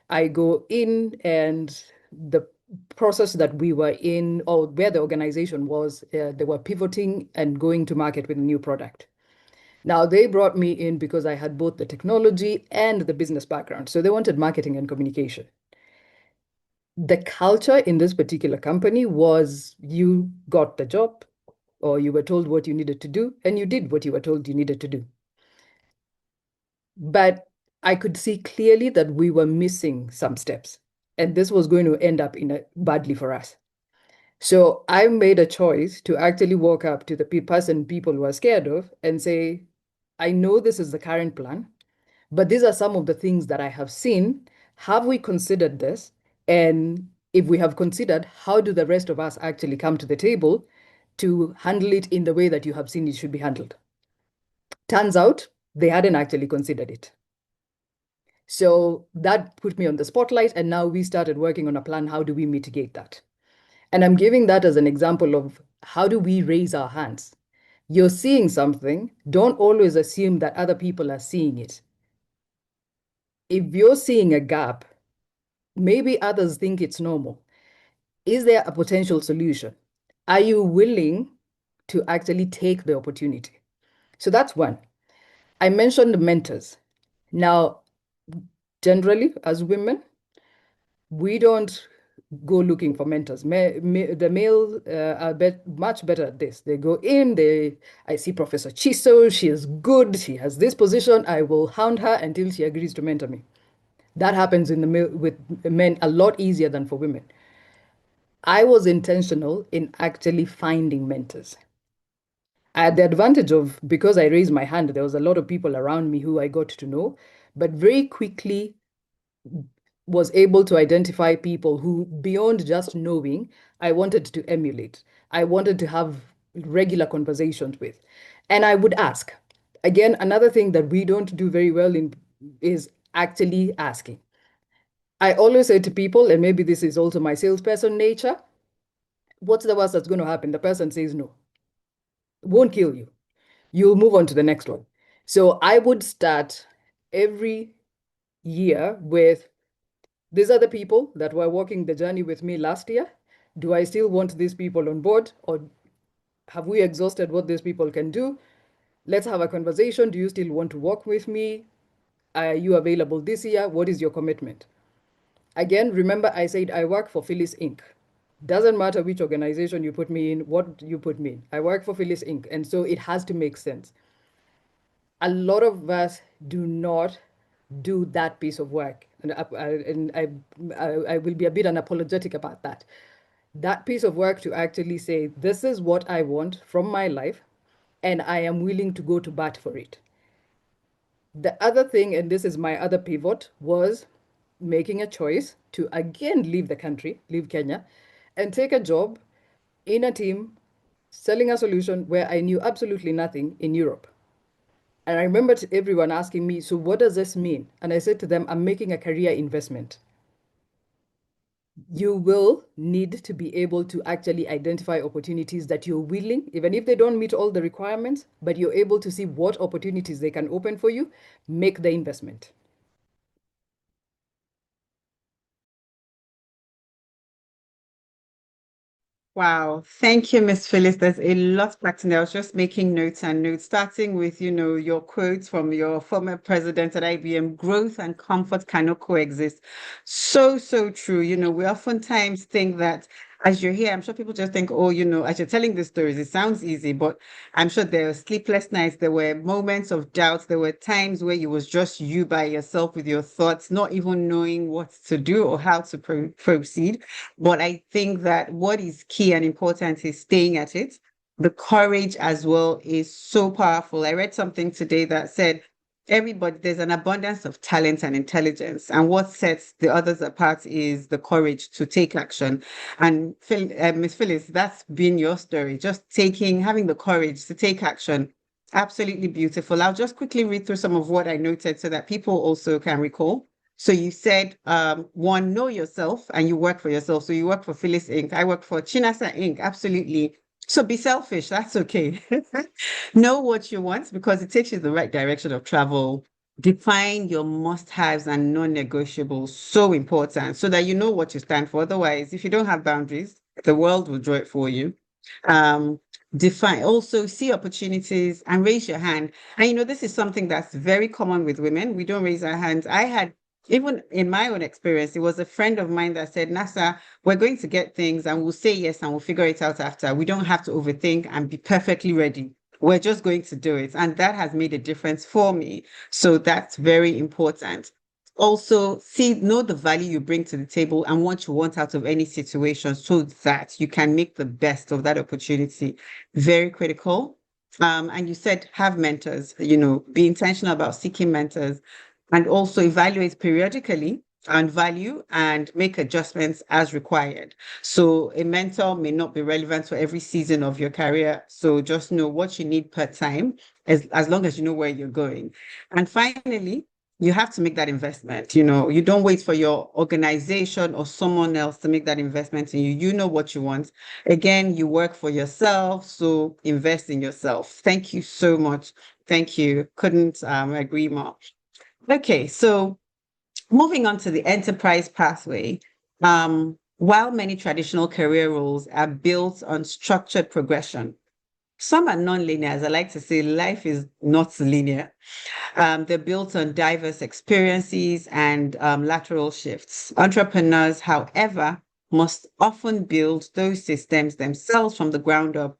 I go in and the process that we were in, or where the organization was, they were pivoting and going to market with a new product. Now, they brought me in because I had both the technology and the business background. So they wanted marketing and communication. The culture in this particular company was you got the job or you were told what you needed to do, and you did what you were told you needed to do. But I could see clearly that we were missing some steps, and this was going to end up badly for us. So I made a choice to actually walk up to the person people were scared of and say, I know this is the current plan, but these are some of the things that I have seen. Have we considered this? And if we have considered, how do the rest of us actually come to the table to handle it in the way that you have seen it should be handled? Turns out they hadn't actually considered it. So that put me on the spotlight. And now we started working on a plan. How do we mitigate that? And I'm giving that as an example of how do we raise our hands? You're seeing something, don't always assume that other people are seeing it. If you're seeing a gap, maybe others think it's normal. Is there a potential solution? Are you willing to actually take the opportunity? So that's one. I mentioned the mentors. Now, generally, as women, we don't go looking for mentors. The males are much better at this. They go in, I see Professor Chiso, she is good, she has this position, I will hound her until she agrees to mentor me. That happens with men a lot easier than for women. I was intentional in actually finding mentors. I had the advantage of, because I raised my hand, there was a lot of people around me who I got to know, but very quickly was able to identify people who, beyond just knowing, I wanted to emulate. I wanted to have regular conversations with. And I would ask. Again, another thing that we don't do very well in is actually asking. I always say to people, and maybe this is also my salesperson nature, what's the worst that's going to happen? The person says no. It won't kill you. You'll move on to the next one. So I would start every year with, these are the people that were walking the journey with me last year. Do I still want these people on board, or have we exhausted what these people can do? Let's have a conversation. Do you still want to work with me? Are you available this year? What is your commitment? Again, remember I said I work for Phyllis Inc. Doesn't matter which organization you put me in, what you put me in. I work for Phyllis Inc. And so it has to make sense. A lot of us do not do that piece of work. And I will be a bit unapologetic about that. That piece of work to actually say, this is what I want from my life, and I am willing to go to bat for it. The other thing, and this is my other pivot, was making a choice to again leave the country, leave Kenya, and take a job in a team selling a solution where I knew absolutely nothing in Europe. And I remember everyone asking me, so what does this mean? And I said to them, I'm making a career investment. You will need to be able to actually identify opportunities that you're willing, even if they don't meet all the requirements, but you're able to see what opportunities they can open for you, make the investment. Wow. Thank you, Miss Phyllis. There's a lot packed in there. I was just making notes and notes, starting with, your quotes from your former president at IBM, growth and comfort cannot coexist. So, so true. We oftentimes think that as you're here, I'm sure people just think, oh, as you're telling the stories, it sounds easy, but I'm sure there were sleepless nights. There were moments of doubt. There were times where it was just you by yourself with your thoughts, not even knowing what to do or how to proceed. But I think that what is key and important is staying at it. The courage as well is so powerful. I read something today that said, there's an abundance of talent and intelligence. And what sets the others apart is the courage to take action. And Miss Phyllis, that's been your story, just having the courage to take action. Absolutely beautiful. I'll just quickly read through some of what I noted so that people also can recall. So you said, one, know yourself and you work for yourself. So you work for Phyllis Inc. I work for Chinasa Inc. Absolutely. So be selfish. That's okay. Know what you want because it takes you the right direction of travel. Define your must-haves and non-negotiables. So important so that you know what you stand for. Otherwise, if you don't have boundaries, the world will draw it for you. Um, define, also see opportunities and raise your hand. And this is something that's very common with women. We don't raise our hands. I had, even in my own experience, it was a friend of mine that said, Nasa, we're going to get things and we'll say yes and we'll figure it out after. We don't have to overthink and be perfectly ready. We're just going to do it. And that has made a difference for me. So that's very important. Also, know the value you bring to the table and what you want out of any situation so that you can make the best of that opportunity. Very critical. And you said have mentors, be intentional about seeking mentors, and also evaluate periodically and value and make adjustments as required. So a mentor may not be relevant for every season of your career. So just know what you need per time, as long as you know where you're going. And finally, you have to make that investment. You don't wait for your organization or someone else to make that investment in you. You know what you want. Again, you work for yourself, so invest in yourself. Thank you so much. Thank you. Couldn't agree more. Okay, so moving on to the enterprise pathway. While many traditional career roles are built on structured progression, some are non-linear. As I like to say, life is not linear. They're built on diverse experiences and lateral shifts. Entrepreneurs, however, must often build those systems themselves from the ground up.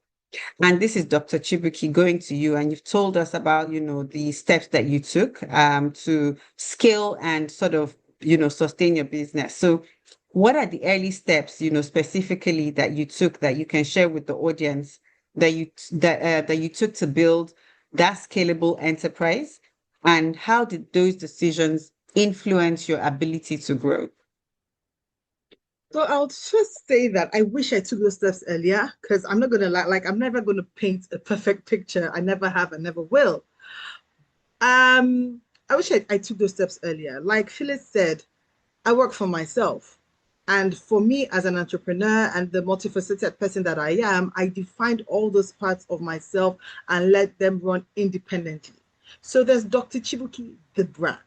And this is Dr. Chibuki going to you, and you've told us about, the steps that you took to scale and sort of, sustain your business. So what are the early steps, specifically that you took that you can share with the audience that you took to build that scalable enterprise? And how did those decisions influence your ability to grow? So I'll just say that I wish I took those steps earlier, because I'm not gonna like I'm never gonna paint a perfect picture. I never have, I never will. I wish I took those steps earlier. Like Phyllis said, I work for myself. And for me as an entrepreneur and the multifaceted person that I am, I defined all those parts of myself and let them run independently. So there's Dr. Chibuki, the brand,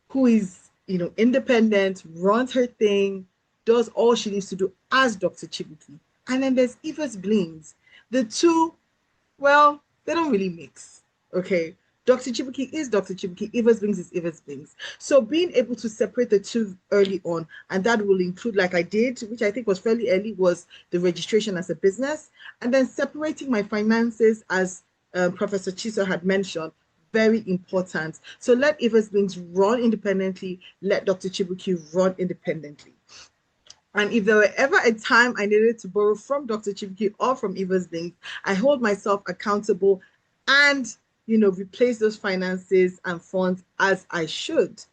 who is, independent, runs her thing, does all she needs to do as Dr. Chibuki. And then there's Eva's Blings. The two, well, they don't really mix. Okay. Dr. Chibuki is Dr. Chibuki, Eva's Blings is Eva's Blings. So being able to separate the two early on, and that will include, like I did, which I think was fairly early, was the registration as a business, and then separating my finances, as Professor Chiso had mentioned, very important. So let Eva's Blings run independently, let Dr. Chibuki run independently. And if there were ever a time I needed to borrow from Dr. Chibuki or from Eva's Blings, I hold myself accountable and, replace those finances and funds as I should.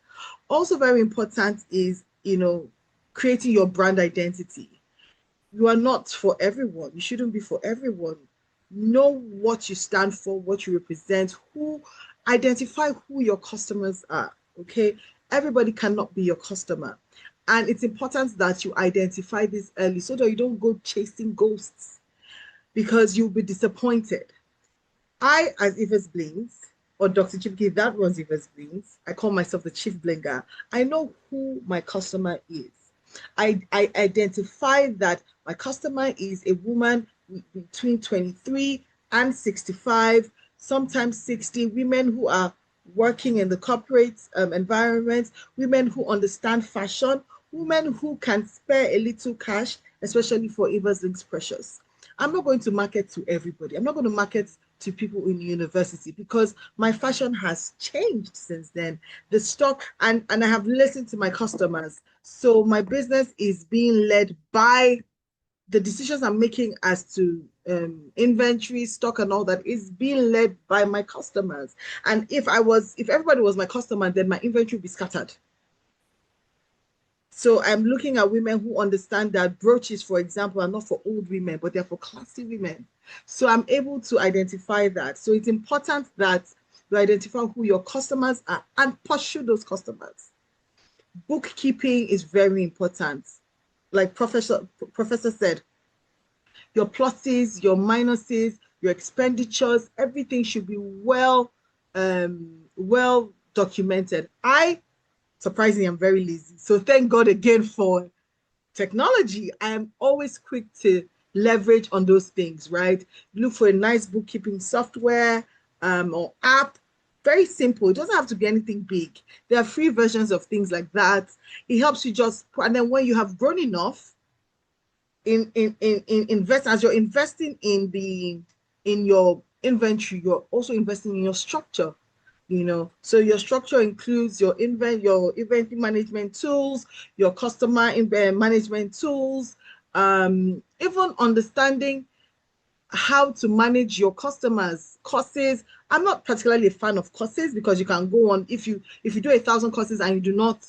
Also very important is, creating your brand identity. You are not for everyone. You shouldn't be for everyone. Know what you stand for, what you represent, identify who your customers are. Okay. Everybody cannot be your customer. And it's important that you identify this early so that you don't go chasing ghosts, because you'll be disappointed. I, as Eva's Blings, or Dr. Chibuki that runs Eva's Blings, I call myself the chief blinger. I know who my customer is. I identify that my customer is a woman between 23 and 65, sometimes 60, women who are working in the corporate environment, women who understand fashion, women who can spare a little cash, especially for Eva's Blings Precious. I'm not going to market to everybody. I'm not going to market to people in university, because my fashion has changed since then. The stock, and I have listened to my customers. So my business is being led by the decisions I'm making as to inventory, stock, and all that is being led by my customers. And if everybody was my customer, then my inventory would be scattered. So I'm looking at women who understand that brooches, for example, are not for old women, but they're for classy women. So I'm able to identify that. So it's important that you identify who your customers are and pursue those customers. Bookkeeping is very important. Like Professor said, your pluses, your minuses, your expenditures, everything should be well documented. Surprisingly, I'm very lazy. So thank God again for technology. I am always quick to leverage on those things, right? Look for a nice bookkeeping software or app. Very simple. It doesn't have to be anything big. There are free versions of things like that. It helps you just, and then when you have grown enough in invest, as you're investing in your inventory, you're also investing in your structure. So your structure includes your inventory management tools, your customer management tools, even understanding how to manage your customers courses. I'm not particularly a fan of courses because you can go on, if you do 1,000 courses and you do not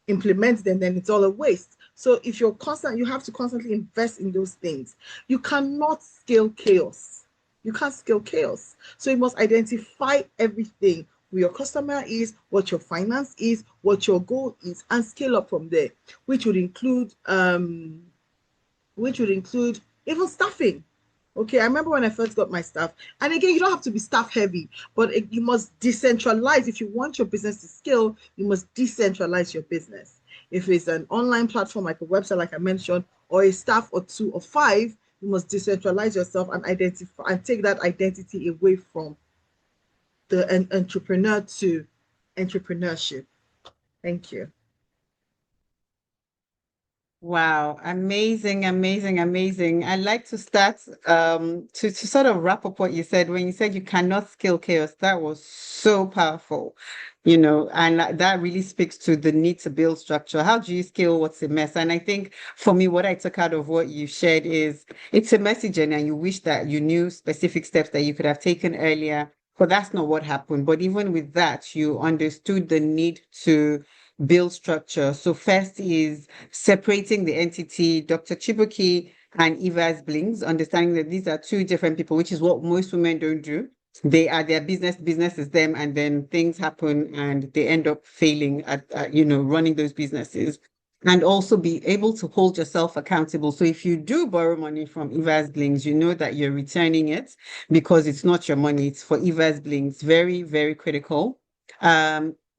implement them, then it's all a waste. So if you're constant, you have to constantly invest in those things. You cannot scale chaos. You can't scale chaos. So you must identify everything, who your customer is, what your finance is, what your goal is, and scale up from there, which would include even staffing. Okay, I remember when I first got my staff, and again, you don't have to be staff heavy, but you must decentralize. If you want your business to scale, you must decentralize your business. If it's an online platform like a website, like I mentioned, or a staff or 2 or 5, you must decentralize yourself and identify and take that identity away from the entrepreneur to entrepreneurship. Thank you. Wow, amazing, amazing, amazing. I'd like to start to sort of wrap up what you said when you said you cannot scale chaos. That was so powerful, and that really speaks to the need to build structure. How do you scale what's a mess? And I think for me, what I took out of what you shared is it's a message, and you wish that you knew specific steps that you could have taken earlier, but that's not what happened. But even with that, you understood the need to build structure. So first is separating the entity, Dr. Chibuki and Eva's Blings, understanding that these are two different people, which is what most women don't do. They are their business is them, and then things happen and they end up failing at running those businesses. And also be able to hold yourself accountable. So if you do borrow money from Eva's Blings, you know that you're returning it because it's not your money, it's for Eva's Blings. Very, very critical.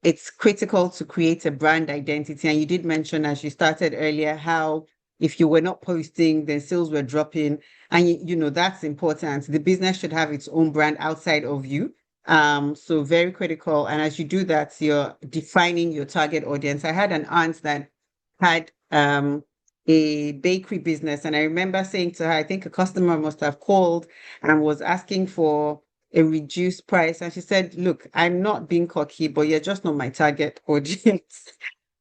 It's critical to create a brand identity. And you did mention, as you started earlier, how if you were not posting, then sales were dropping. And that's important. The business should have its own brand outside of you. So very critical. And as you do that, you're defining your target audience. I had an aunt that had a bakery business, and I remember saying to her, I think a customer must have called and was asking for a reduced price. And she said, look, I'm not being cocky, but you're just not my target audience.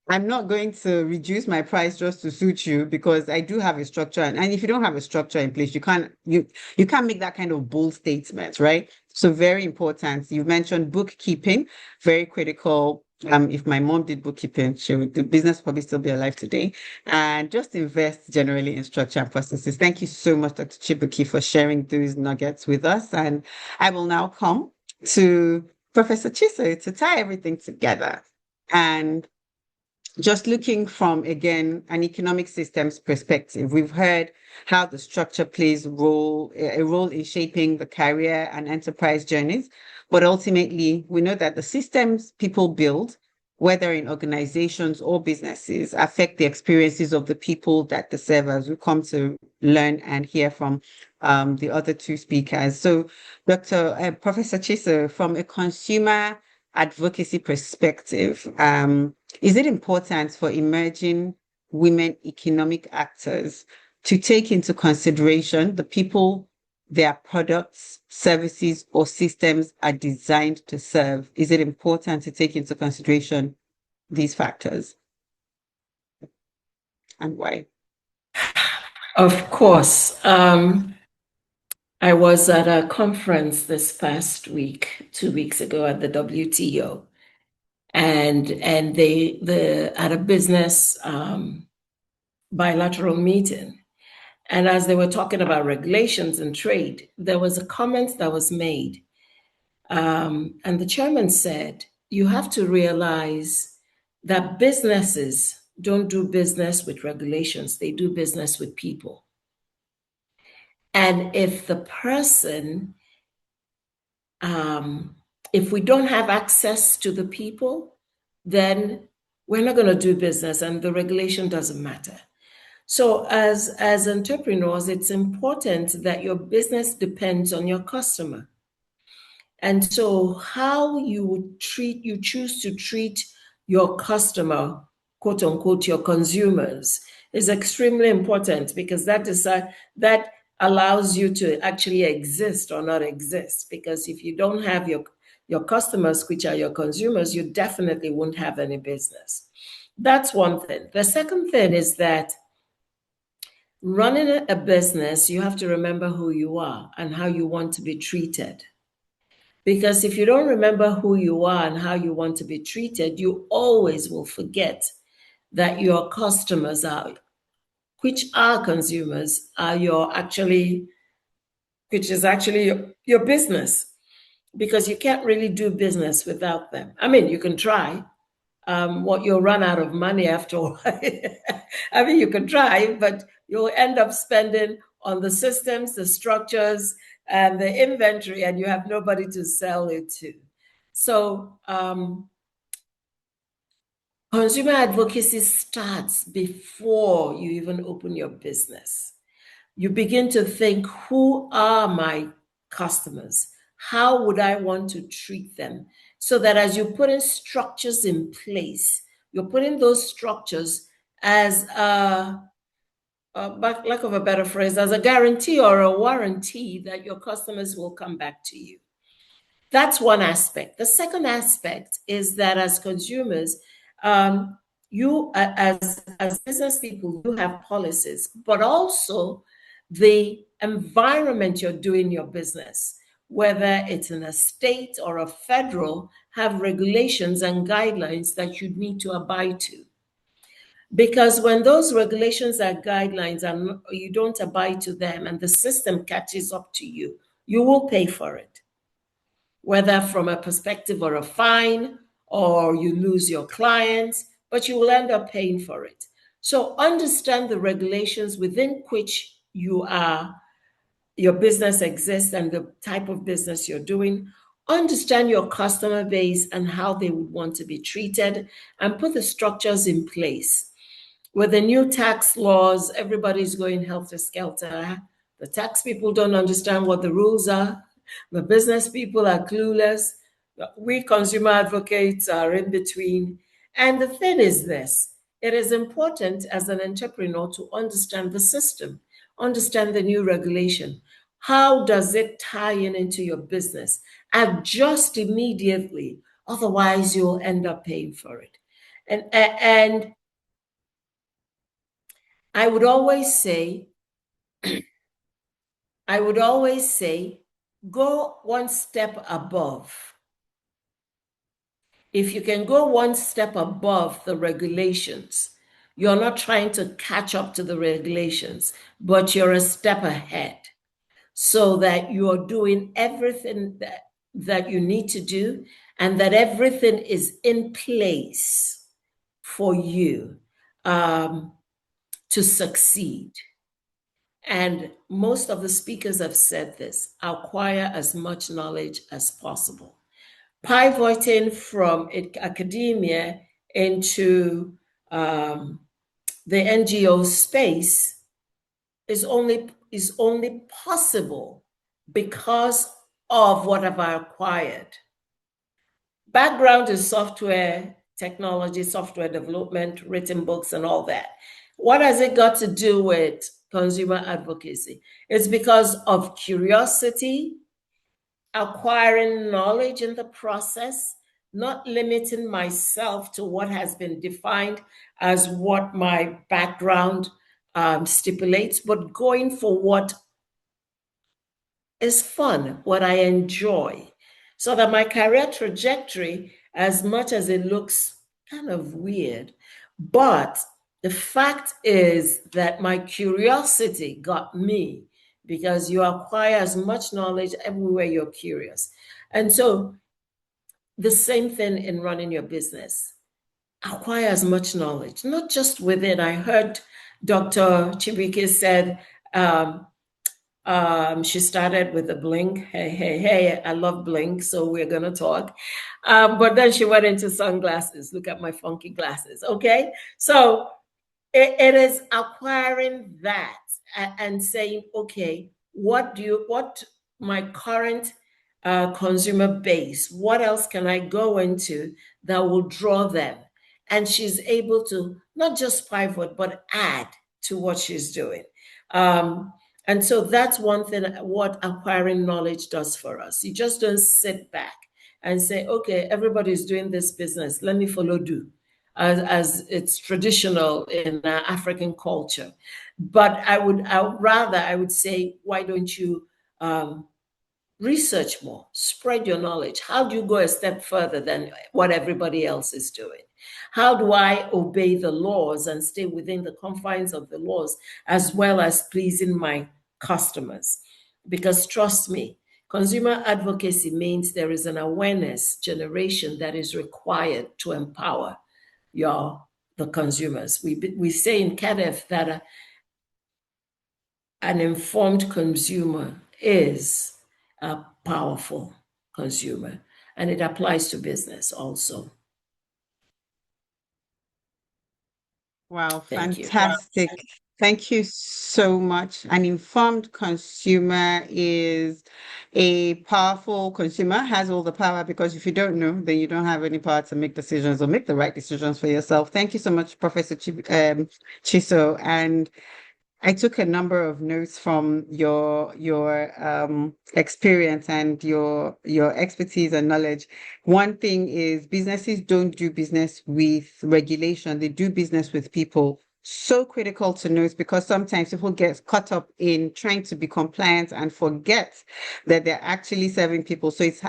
I'm not going to reduce my price just to suit you because I do have a structure. And if you don't have a structure in place, you can't make that kind of bold statement, right? So very important. You mentioned bookkeeping, very critical. If my mom did bookkeeping, the business probably still be alive today. And just invest generally in structure and processes. Thank you so much, Dr. Chibuki, for sharing those nuggets with us. And I will now come to Professor Chiso to tie everything together. And just looking from, again, an economic systems perspective, we've heard how the structure plays a role in shaping the career and enterprise journeys. But ultimately, we know that the systems people build, whether in organizations or businesses, affect the experiences of the people that they serve, as we come to learn and hear from the other two speakers. So, Professor Chiso, from a consumer advocacy perspective, is it important for emerging women economic actors to take into consideration the people their products, services, or systems are designed to serve? Is it important to take into consideration these factors? And why? Of course. I was at a conference this past week, 2 weeks ago at the WTO, and they at a business bilateral meeting. And as they were talking about regulations and trade, there was a comment that was made. And the chairman said, you have to realize that businesses don't do business with regulations, they do business with people. And if the person, if we don't have access to the people, then we're not going to do business and the regulation doesn't matter. So as entrepreneurs, it's important that your business depends on your customer. And so how you choose to treat your customer, quote unquote, your consumers, is extremely important, because that allows you to actually exist or not exist. Because if you don't have your customers, which are your consumers, you definitely won't have any business. That's one thing. The second thing is that running a business, you have to remember who you are and how you want to be treated. Because if you don't remember who you are and how you want to be treated, you always will forget that your customers are, which are consumers, are which is actually your business. Because you can't really do business without them. I mean, you can try. What you'll run out of money after a while. I mean, you can try, but you'll end up spending on the systems, the structures, and the inventory, and you have nobody to sell it to. So consumer advocacy starts before you even open your business. You begin to think, who are my customers? How would I want to treat them? So that as you put in structures in place, you're putting those structures as lack of a better phrase, as a guarantee or a warranty that your customers will come back to you. That's one aspect. The second aspect is that as consumers, you as business people, you have policies, but also the environment you're doing your business, whether it's in a state or a federal, have regulations and guidelines that you need to abide to. Because when those regulations and guidelines and you don't abide to them and the system catches up to you, you will pay for it. Whether from a perspective or a fine, or you lose your clients, but you will end up paying for it. So understand the regulations within which your business exists and the type of business you're doing. Understand your customer base and how they would want to be treated, and put the structures in place. With the new tax laws, everybody's going helter-skelter. The tax people don't understand what the rules are. The business people are clueless. We consumer advocates are in between. And the thing is this: it is important as an entrepreneur to understand the system, understand the new regulation. How does it tie into your business? Adjust immediately, otherwise you'll end up paying for it. And I would always say, go one step above. If you can go one step above the regulations, you're not trying to catch up to the regulations, but you're a step ahead, so that you're doing everything that you need to do, and that everything is in place for you to succeed. And most of the speakers have said this: acquire as much knowledge as possible. Pivoting from academia into the NGO space is only possible because of what have I acquired. Background is software technology, software development, written books, and all that. What has it got to do with consumer advocacy? It's because of curiosity, acquiring knowledge in the process, not limiting myself to what has been defined as what my background stipulates, but going for what is fun, what I enjoy, so that my career trajectory, as much as it looks kind of weird, but the fact is that my curiosity got me, because you acquire as much knowledge everywhere you're curious. And so the same thing in running your business. Acquire as much knowledge, not just within. I heard Dr. Chibike said she started with a bling. Hey, I love bling, so we're going to talk. But then she went into sunglasses. Look at my funky glasses, okay? So it is acquiring that and saying, okay, what my current consumer base, what else can I go into that will draw them? And she's able to not just pivot, but add to what she's doing. And so that's one thing what acquiring knowledge does for us. You just don't sit back and say, okay, everybody's doing this business, let me follow do, as it's traditional in African culture. But I would say, why don't you research more, spread your knowledge? How do you go a step further than what everybody else is doing? How do I obey the laws and stay within the confines of the laws as well as pleasing my customers? Because trust me, consumer advocacy means there is an awareness generation that is required to empower the consumers. We say in CADEF that an informed consumer is a powerful consumer, and it applies to business also. Wow, Thank you. fantastic. Thank you so much. An informed consumer is a powerful consumer, has all the power, because if you don't know, then you don't have any power to make decisions or make the right decisions for yourself. Thank you so much, Professor Chiso. And I took a number of notes from your experience and your expertise and knowledge. One thing is businesses don't do business with regulation; they do business with people. So critical to note, because sometimes people get caught up in trying to be compliant and forget that they're actually serving people. So it's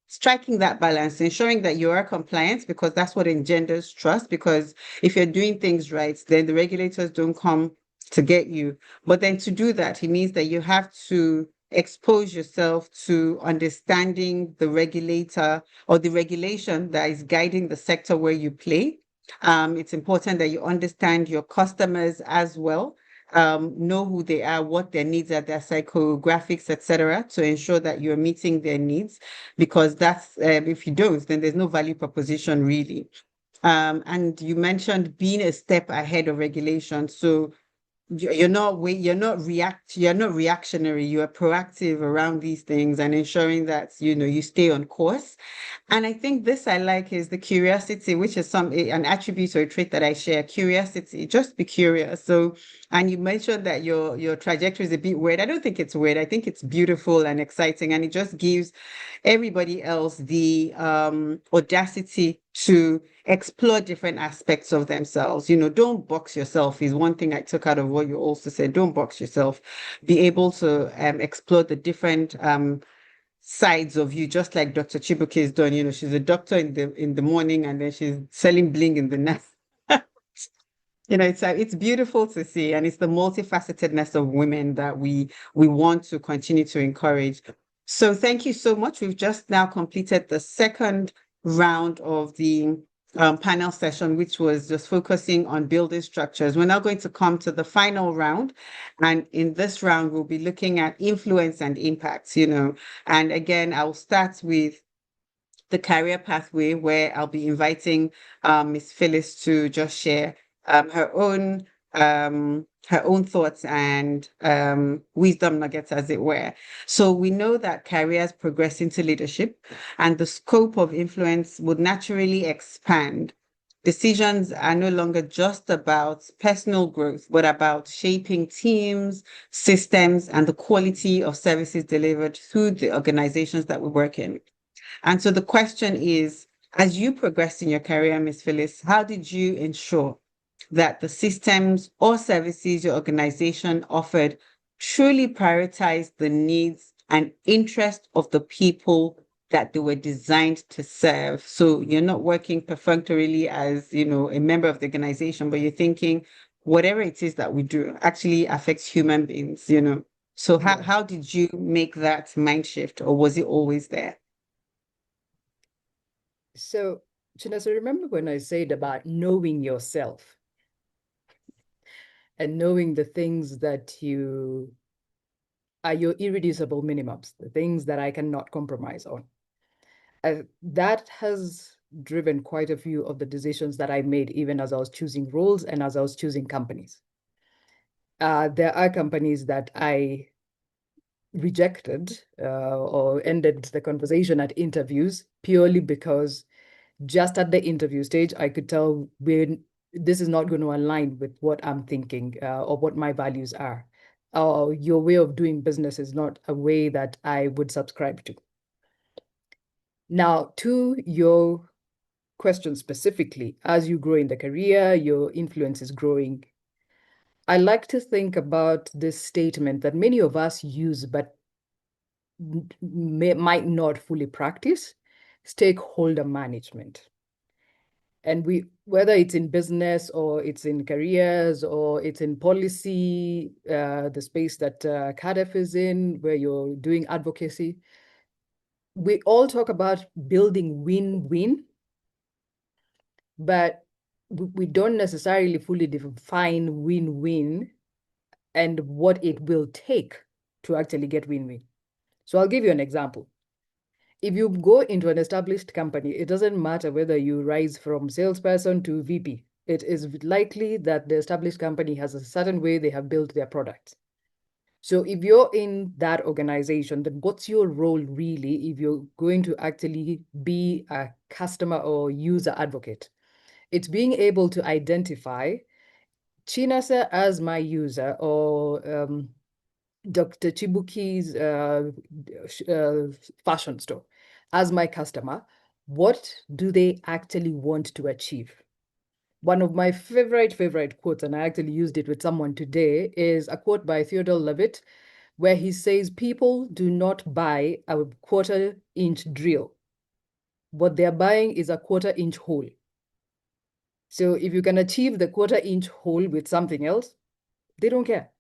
striking that balance, ensuring that you are compliant, because that's what engenders trust. Because if you're doing things right, then the regulators don't come to get you. But then to do that, it means that you have to expose yourself to understanding the regulator or the regulation that is guiding the sector where you play. It's important that you understand your customers as well, know who they are, what their needs are, their psychographics, etc., to ensure that you're meeting their needs. Because that's if you don't, then there's no value proposition really. And you mentioned being a step ahead of regulation. So you're not reactionary, you are proactive around these things and ensuring that you stay on course. And I think this I like is the curiosity, which is an attribute or a trait that I share. Curiosity, just be curious. So, and you mentioned that your trajectory is a bit weird. I don't think it's weird. I think it's beautiful and exciting, and it just gives everybody else the audacity to explore different aspects of themselves. Don't box yourself is one thing I took out of what you also said. Don't box yourself. Be able to explore the different sides of you, just like Dr. Chibuke is done. She's a doctor in the morning, and then she's selling bling in the night. It's beautiful to see, and it's the multifacetedness of women that we want to continue to encourage. So thank you so much. We've just now completed the second round of the panel session, which was just focusing on building structures. We're now going to come to the final round. And in this round, we'll be looking at influence and impact, And again, I'll start with the career pathway, where I'll be inviting Ms. Phyllis to just share her own thoughts and wisdom nuggets, as it were. So we know that careers progress into leadership, and the scope of influence would naturally expand. Decisions are no longer just about personal growth, but about shaping teams, systems, and the quality of services delivered through the organizations that we work in. And so the question is, as you progressed in your career, Ms. Phyllis, how did you ensure that the systems or services your organization offered truly prioritized the needs and interest of the people that they were designed to serve? So you're not working perfunctorily as, a member of the organization, but you're thinking whatever it is that we do actually affects human beings, So how did you make that mind shift, or was it always there? So, Chinasa, remember when I said about knowing yourself and knowing the things that are your irreducible minimums, the things that I cannot compromise on? That has driven quite a few of the decisions that I made, even as I was choosing roles and as I was choosing companies. There are companies that I rejected or ended the conversation at interviews purely because just at the interview stage, I could tell this is not going to align with what I'm thinking or what my values are. Your way of doing business is not a way that I would subscribe to. Now, to your question specifically, as you grow in the career, your influence is growing. I like to think about this statement that many of us use, but might not fully practice: stakeholder management. And whether it's in business or it's in careers or it's in policy, the space that CADEF is in, where you're doing advocacy, we all talk about building win-win, but we don't necessarily fully define win-win and what it will take to actually get win-win. So I'll give you an example. If you go into an established company, it doesn't matter whether you rise from salesperson to VP. It is likely that the established company has a certain way they have built their products. So if you're in that organization, then what's your role really if you're going to actually be a customer or user advocate? It's being able to identify Chinasa as my user or Dr. Chibuki's fashion store as my customer. What do they actually want to achieve? One of my favorite quotes, and I actually used it with someone today, is a quote by Theodore Levitt, where he says, people do not buy a quarter-inch drill. What they're buying is a quarter-inch hole. So if you can achieve the quarter-inch hole with something else, they don't care.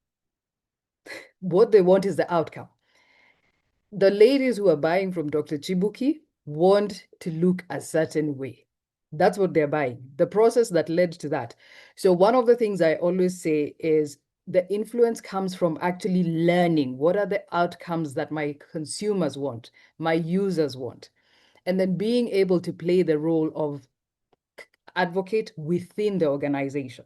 What they want is the outcome. The ladies who are buying from Dr. Chibuki want to look a certain way. That's what they're buying, the process that led to that. So one of the things I always say is the influence comes from actually learning what are the outcomes that my consumers want, my users want, and then being able to play the role of advocate within the organization.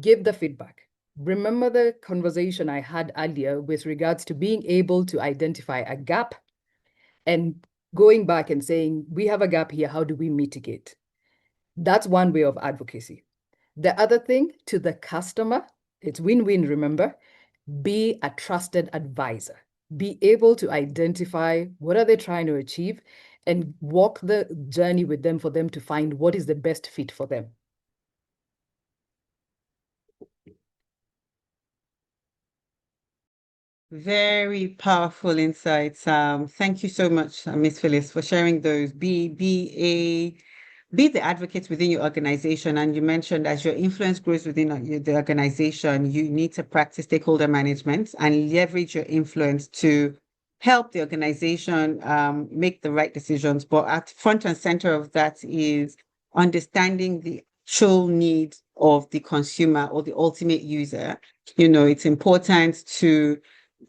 Give the feedback. Remember the conversation I had earlier with regards to being able to identify a gap and going back and saying, we have a gap here, how do we mitigate? That's one way of advocacy. The other thing, to the customer, it's win-win, remember, be a trusted advisor. Be able to identify what are they trying to achieve and walk the journey with them for them to find what is the best fit for them. Very powerful insights. Thank you so much, Ms. Phyllis, for sharing those. Be the advocate within your organization. And you mentioned as your influence grows within the organization, you need to practice stakeholder management and leverage your influence to help the organization make the right decisions. But at front and center of that is understanding the actual needs of the consumer or the ultimate user. It's important to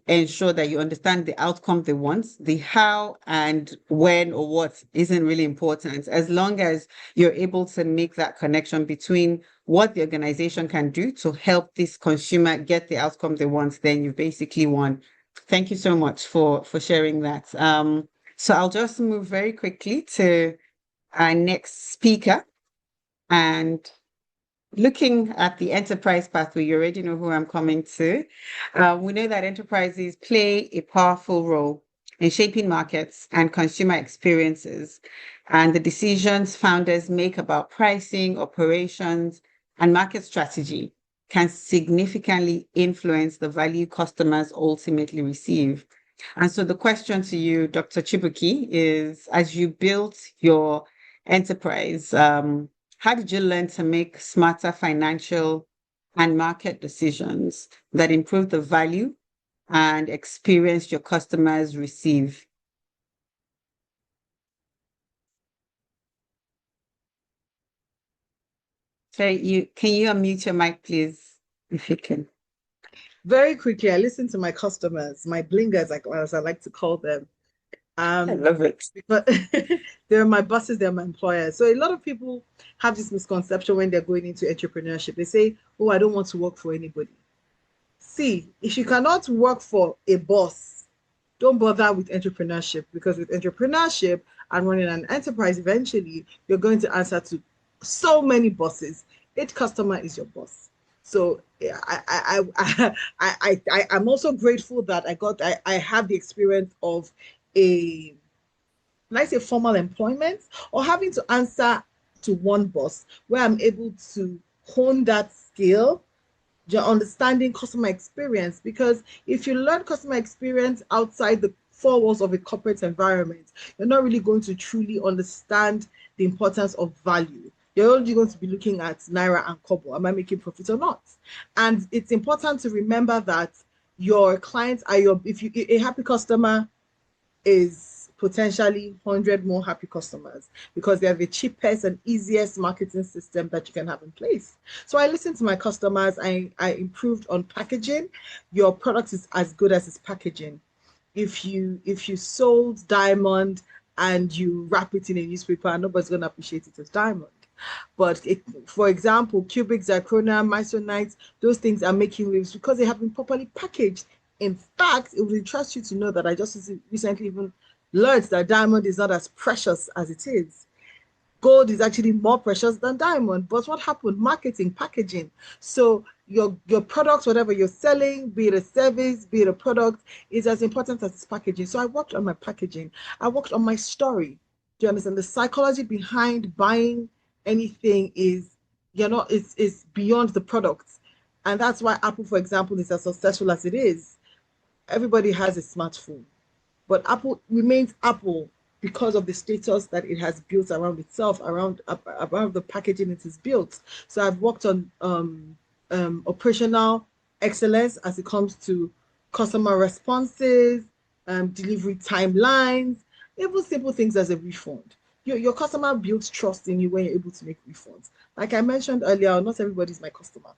ensure that you understand the outcome they want. The how and when or what isn't really important. As long as you're able to make that connection between what the organization can do to help this consumer get the outcome they want, then you basically won. Thank you so much for sharing that. So I'll just move very quickly to our next speaker. And looking at the enterprise pathway, you already know who I'm coming to. We know that enterprises play a powerful role in shaping markets and consumer experiences, and the decisions founders make about pricing, operations, and market strategy can significantly influence the value customers ultimately receive. And so the question to you, Dr. Chibuki, is as you built your enterprise, how did you learn to make smarter financial and market decisions that improve the value and experience your customers receive? So can you unmute your mic, please, if you can? Very quickly, I listen to my customers, my blingers, as I like to call them. I love it. But they're my bosses, they're my employers. So a lot of people have this misconception when they're going into entrepreneurship. They say, oh, I don't want to work for anybody. See, if you cannot work for a boss, don't bother with entrepreneurship, because with entrepreneurship and running an enterprise, eventually you're going to answer to so many bosses. Each customer is your boss. So I'm also grateful that I have the experience of a, let's say, formal employment, or having to answer to one boss, where I'm able to hone that skill, you're understanding customer experience. Because if you learn customer experience outside the four walls of a corporate environment, you're not really going to truly understand the importance of value. You're only going to be looking at naira and kobo. Am I making profit or not? And it's important to remember that your clients are your, if you, a happy customer is potentially 100 more happy customers, because they have the cheapest and easiest marketing system that you can have in place. So I listened to my customers. I improved on packaging. Your product is as good as its packaging. If you sold diamond and you wrap it in a newspaper, nobody's going to appreciate it as diamond. But for example, cubic zirconia, misonite, those things are making waves because they have been properly packaged. In fact, it would interest you to know that I just recently even learned that diamond is not as precious as it is. Gold is actually more precious than diamond. But what happened? Marketing, packaging. So your product, whatever you're selling, be it a service, be it a product, is as important as its packaging. So I worked on my packaging. I worked on my story. Do you understand? The psychology behind buying anything is, it's beyond the product. And that's why Apple, for example, is as successful as it is. Everybody has a smartphone, but Apple remains Apple because of the status that it has built around itself, around the packaging it is built. So I've worked on operational excellence as it comes to customer responses, delivery timelines, even simple things as a refund. Your customer builds trust in you when you're able to make refunds. Like I mentioned earlier, not everybody's my customer.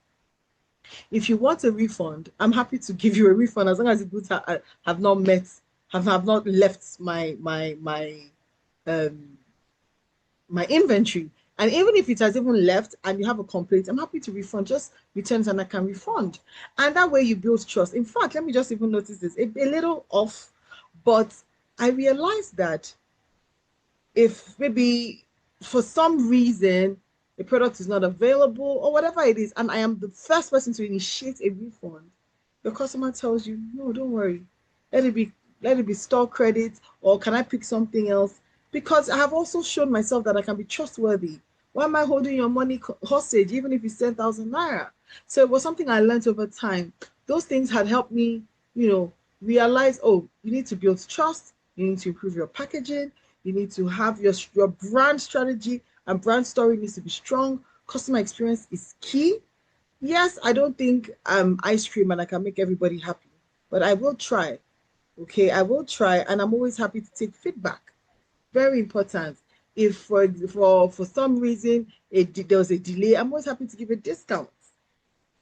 If you want a refund, I'm happy to give you a refund as long as the goods have not left my inventory. And even if it has even left and you have a complaint, I'm happy to refund. Just returns and I can refund. And that way you build trust. In fact, let me just even notice this, a little off, but I realized that if maybe for some reason the product is not available or whatever it is, and I am the first person to initiate a refund, your customer tells you, no, don't worry, let it be store credit, or can I pick something else? Because I have also shown myself that I can be trustworthy. Why am I holding your money hostage, even if it's 10,000 naira? So it was something I learned over time. Those things had helped me, realize, oh, you need to build trust, you need to improve your packaging, you need to have your brand strategy and brand story needs to be strong. Customer experience is key. Yes, I don't think I'm ice cream and I can make everybody happy, but I will try. Okay, I will try, and I'm always happy to take feedback. Very important. If for some reason there was a delay, I'm always happy to give a discount.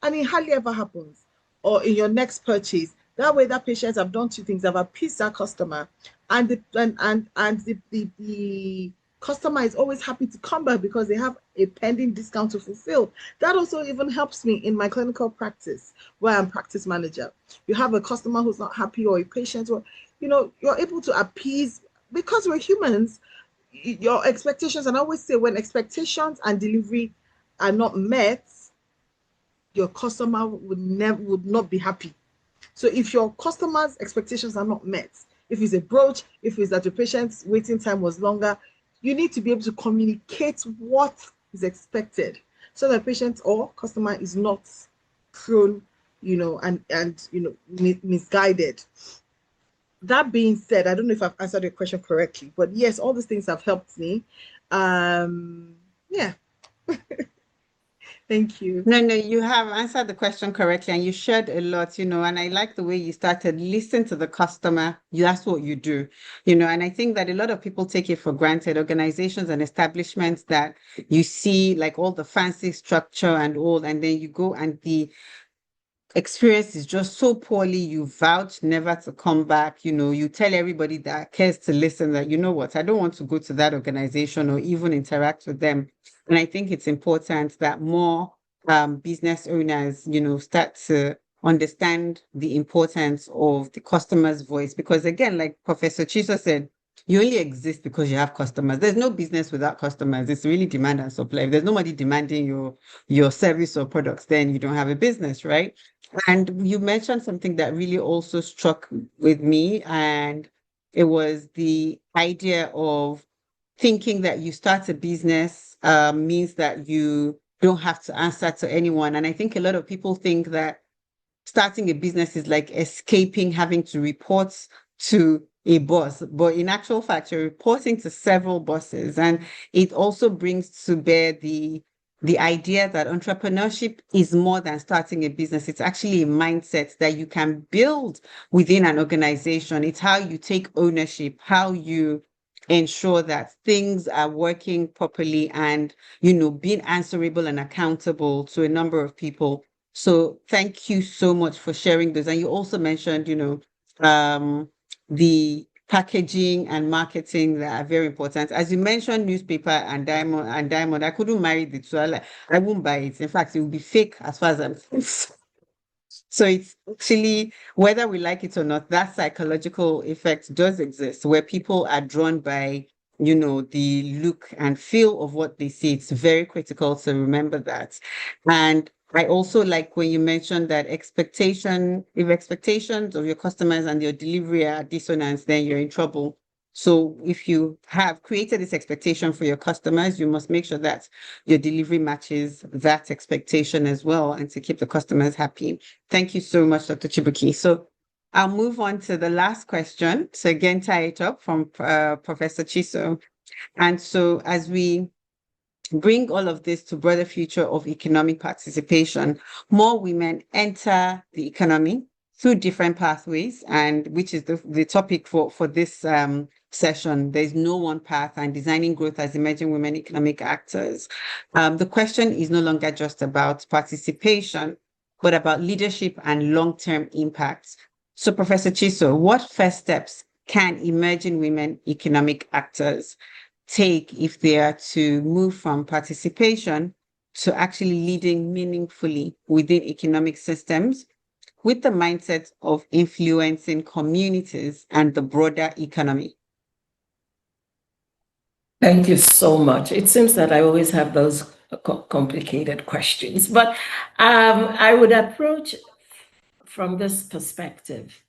And it hardly ever happens. Or in your next purchase, that way that patient have done two things: I've appeased that customer, and the customer is always happy to come back because they have a pending discount to fulfill. That also even helps me in my clinical practice where I'm practice manager. You have a customer who's not happy, or a patient, or you're able to appease, because we're humans. Your expectations, and I always say, when expectations and delivery are not met, your customer would not be happy. So if your customer's expectations are not met, if it's a brooch, if it's that your patient's waiting time was longer, you need to be able to communicate what is expected, so that patient or customer is not thrown, misguided. That being said, I don't know if I've answered your question correctly, but yes, all these things have helped me. Yeah. Thank you. No, you have answered the question correctly, and you shared a lot, and I like the way you started. Listen to the customer. That's what you do, and I think that a lot of people take it for granted, organizations and establishments, that you see like all the fancy structure and all, and then you go and the experience is just so poorly, you vouch never to come back, you tell everybody that cares to listen that, you know what, I don't want to go to that organization or even interact with them. And I think it's important that more business owners, start to understand the importance of the customer's voice. Because again, like Professor Chiso said, you only exist because you have customers. There's no business without customers. It's really demand and supply. If there's nobody demanding your service or products, then you don't have a business, right? And you mentioned something that really also struck with me, and it was the idea of thinking that you start a business means that you don't have to answer to anyone. And I think a lot of people think that starting a business is like escaping having to report to a boss, but in actual fact, you're reporting to several bosses, and it also brings to bear the idea that entrepreneurship is more than starting a business. It's actually a mindset that you can build within an organization. It's how you take ownership, how you ensure that things are working properly, and being answerable and accountable to a number of people. So thank you so much for sharing this. And you also mentioned, the packaging and marketing that are very important. As you mentioned, newspaper and diamond, I couldn't marry the two. I won't buy it. In fact, it will be fake as far as I'm concerned. So it's actually, whether we like it or not, that psychological effect does exist where people are drawn by, the look and feel of what they see. It's very critical to remember that. And I also like when you mentioned that if expectations of your customers and your delivery are dissonance, then you're in trouble. So if you have created this expectation for your customers, you must make sure that your delivery matches that expectation as well, and to keep the customers happy. Thank you so much, Dr. Chibuki. So I'll move on to the last question. So again, tie it up from Professor Chiso. And so as we bring all of this to broader future of economic participation, more women enter the economy through different pathways, and which is the topic for this session. There's no one path, and designing growth as emerging women economic actors. The question is no longer just about participation, but about leadership and long-term impact. So, Professor Chiso, what first steps can emerging women economic actors take if they are to move from participation to actually leading meaningfully within economic systems with the mindset of influencing communities and the broader economy? Thank you so much. It seems that I always have those complicated questions, but I would approach from this perspective.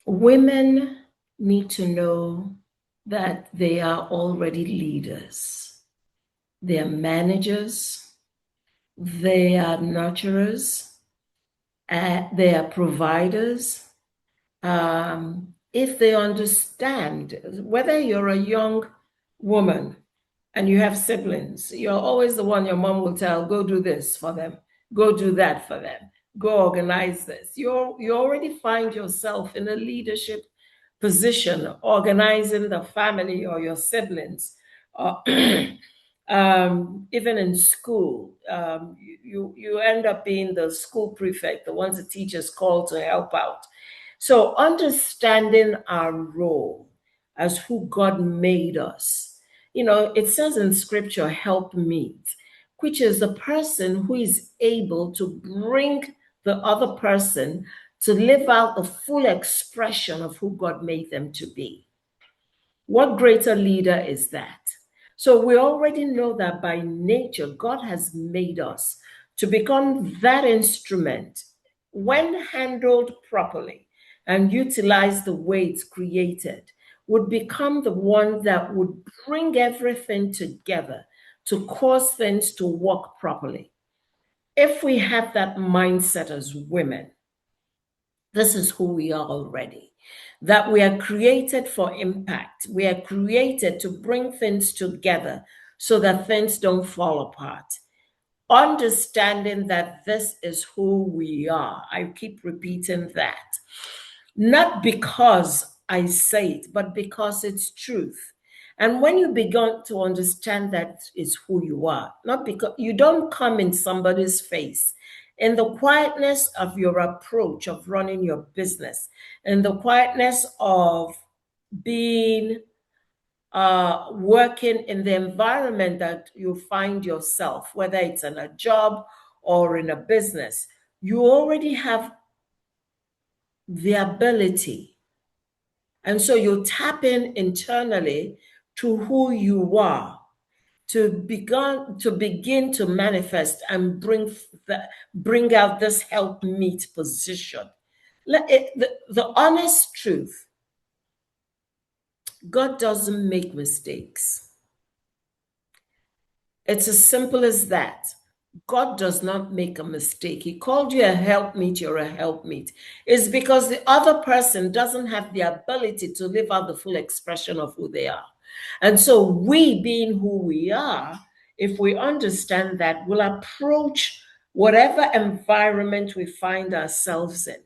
Women need to know that they are already leaders. They are managers. They are nurturers. They are providers. If they understand, whether you're a young woman and you have siblings, you're always the one your mom will tell, go do this for them, go do that for them, go organize this. You already find yourself in a leadership position, organizing the family or your siblings. Even in school, you end up being the school prefect, the ones the teachers call to help out. So understanding our role as who God made us. It says in scripture, help meet, which is the person who is able to bring the other person to live out the full expression of who God made them to be. What greater leader is that? So we already know that by nature, God has made us to become that instrument when handled properly and utilized the way it's created, would become the one that would bring everything together to cause things to work properly. If we have that mindset as women, this is who we are already. That we are created for impact. We are created to bring things together so that things don't fall apart. Understanding that this is who we are. I keep repeating that. Not because I say it, but because it's truth. And when you begin to understand that is who you are, not because you don't come in somebody's face in the quietness of your approach of running your business, in the quietness of being working in the environment that you find yourself, whether it's in a job or in a business, you already have the ability. And so you tap in internally to who you are, to begin to manifest and bring out this help meet position. The honest truth, God doesn't make mistakes. It's as simple as that. God does not make a mistake. He called you a helpmeet, you're a helpmeet. It's because the other person doesn't have the ability to live out the full expression of who they are. And so we, being who we are, if we understand that, will approach whatever environment we find ourselves in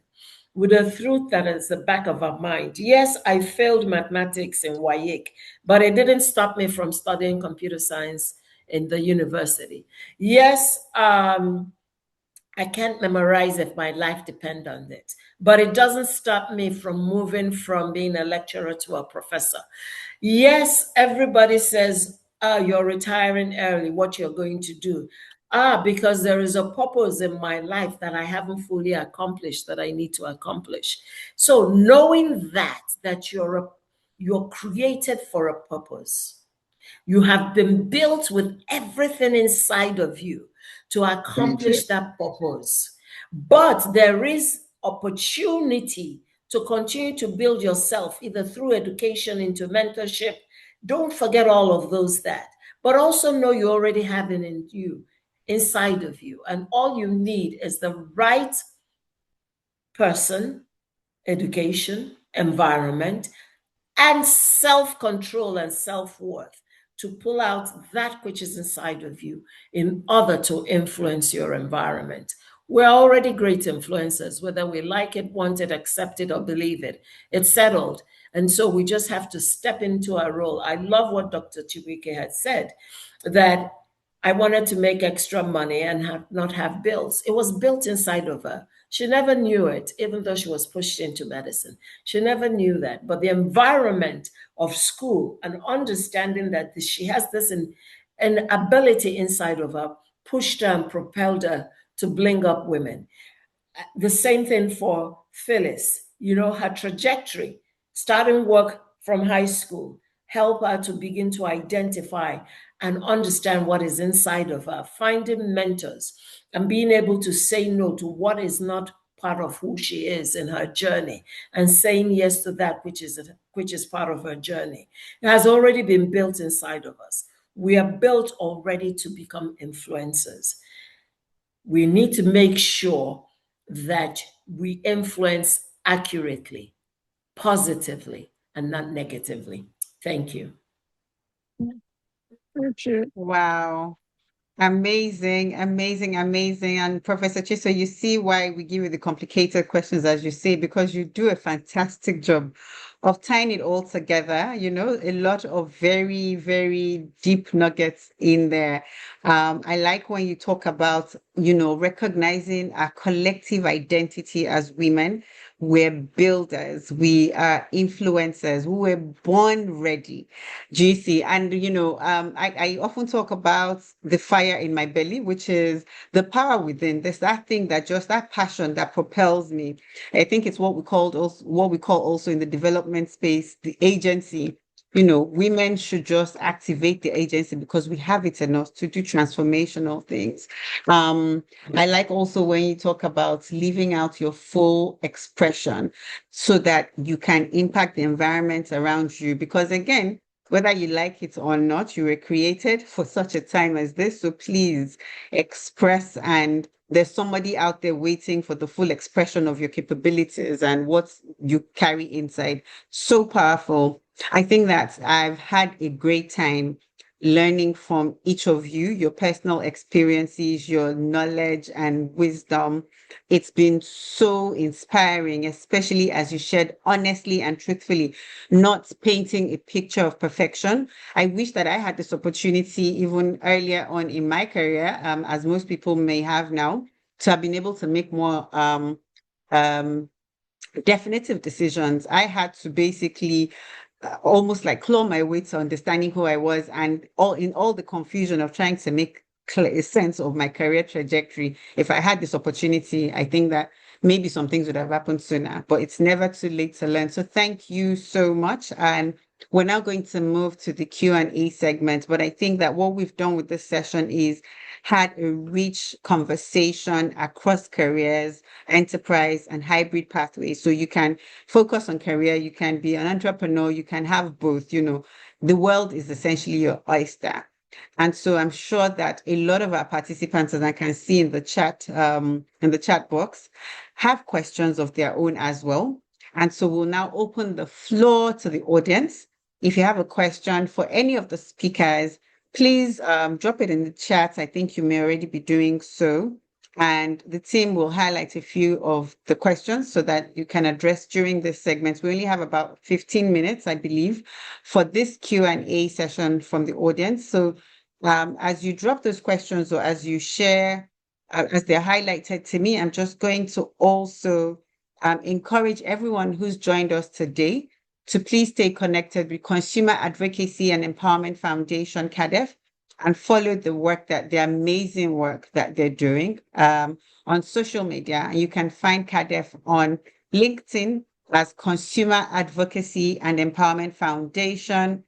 with a truth that is the back of our mind. Yes, I failed mathematics in WAEC, but it didn't stop me from studying computer science in the university. Yes, I can't memorize if my life depends on it, but it doesn't stop me from moving from being a lecturer to a professor. Yes, everybody says, you're retiring early, what you're going to do. Because there is a purpose in my life that I haven't fully accomplished that I need to accomplish. So knowing that you're created for a purpose. You have been built with everything inside of you to accomplish that purpose. But there is opportunity to continue to build yourself, either through education, into mentorship. Don't forget all of those that. But also know you already have it in you, inside of you. And all you need is the right person, education, environment, and self-control and self-worth to pull out that which is inside of you in order to influence your environment. We're already great influencers, whether we like it, want it, accept it, or believe it. It's settled. And so we just have to step into our role. I love what Dr. Chibuike had said, that I wanted to make extra money and not have bills. It was built inside of her. She never knew it, even though she was pushed into medicine. She never knew that. But the environment of school and understanding that she has this an ability inside of her pushed her and propelled her to bring up women. The same thing for Phyllis. Her trajectory, starting work from high school, help her to begin to identify and understand what is inside of her, finding mentors and being able to say no to what is not part of who she is in her journey and saying yes to that which is part of her journey. It has already been built inside of us. We are built already to become influencers. We need to make sure that we influence accurately, positively, and not negatively. Thank you. Wow. Amazing, amazing, amazing. And Professor Chiso, you see why we give you the complicated questions, as you say, because you do a fantastic job of tying it all together, a lot of very, very deep nuggets in there. I like when you talk about, recognizing our collective identity as women. We're builders, we are influencers, we were born ready. Do you see? And, I often talk about the fire in my belly, which is the power within. There's that thing that passion that propels me. I think it's what we call also in the development space, the agency. Women should just activate the agency because we have it in us to do transformational things. I like also when you talk about living out your full expression so that you can impact the environment around you. Because again, whether you like it or not, you were created for such a time as this. So please express, and there's somebody out there waiting for the full expression of your capabilities and what you carry inside. So powerful. I think that I've had a great time learning from each of you, your personal experiences, your knowledge and wisdom. It's been so inspiring, especially as you shared honestly and truthfully, not painting a picture of perfection. I wish that I had this opportunity even earlier on in my career, as most people may have now, to have been able to make more um, definitive decisions. I had to basically almost like claw my way to understanding who I was, and all the confusion of trying to make clear sense of my career trajectory. If I had this opportunity, I think that maybe some things would have happened sooner, but it's never too late to learn. So thank you so much. And we're now going to move to the Q&A segment. But I think that what we've done with this session is had a rich conversation across careers, enterprise, and hybrid pathways. So you can focus on career, you can be an entrepreneur, you can have both. You know, the world is essentially your oyster. And so I'm sure that a lot of our participants, as I can see in the chat box, have questions of their own as well. And so we'll now open the floor to the audience. If you have a question for any of the speakers, please drop it in the chat. I think you may already be doing so. And the team will highlight a few of the questions so that you can address during this segment. We only have about 15 minutes, I believe, for this Q&A session from the audience. So as you drop those questions or as you share, as they're highlighted to me, I'm just going to also encourage everyone who's joined us today to please stay connected with Consumer Advocacy and Empowerment Foundation, CADEF, and follow the amazing work that they're doing on social media. And you can find CADEF on LinkedIn as Consumer Advocacy and Empowerment Foundation,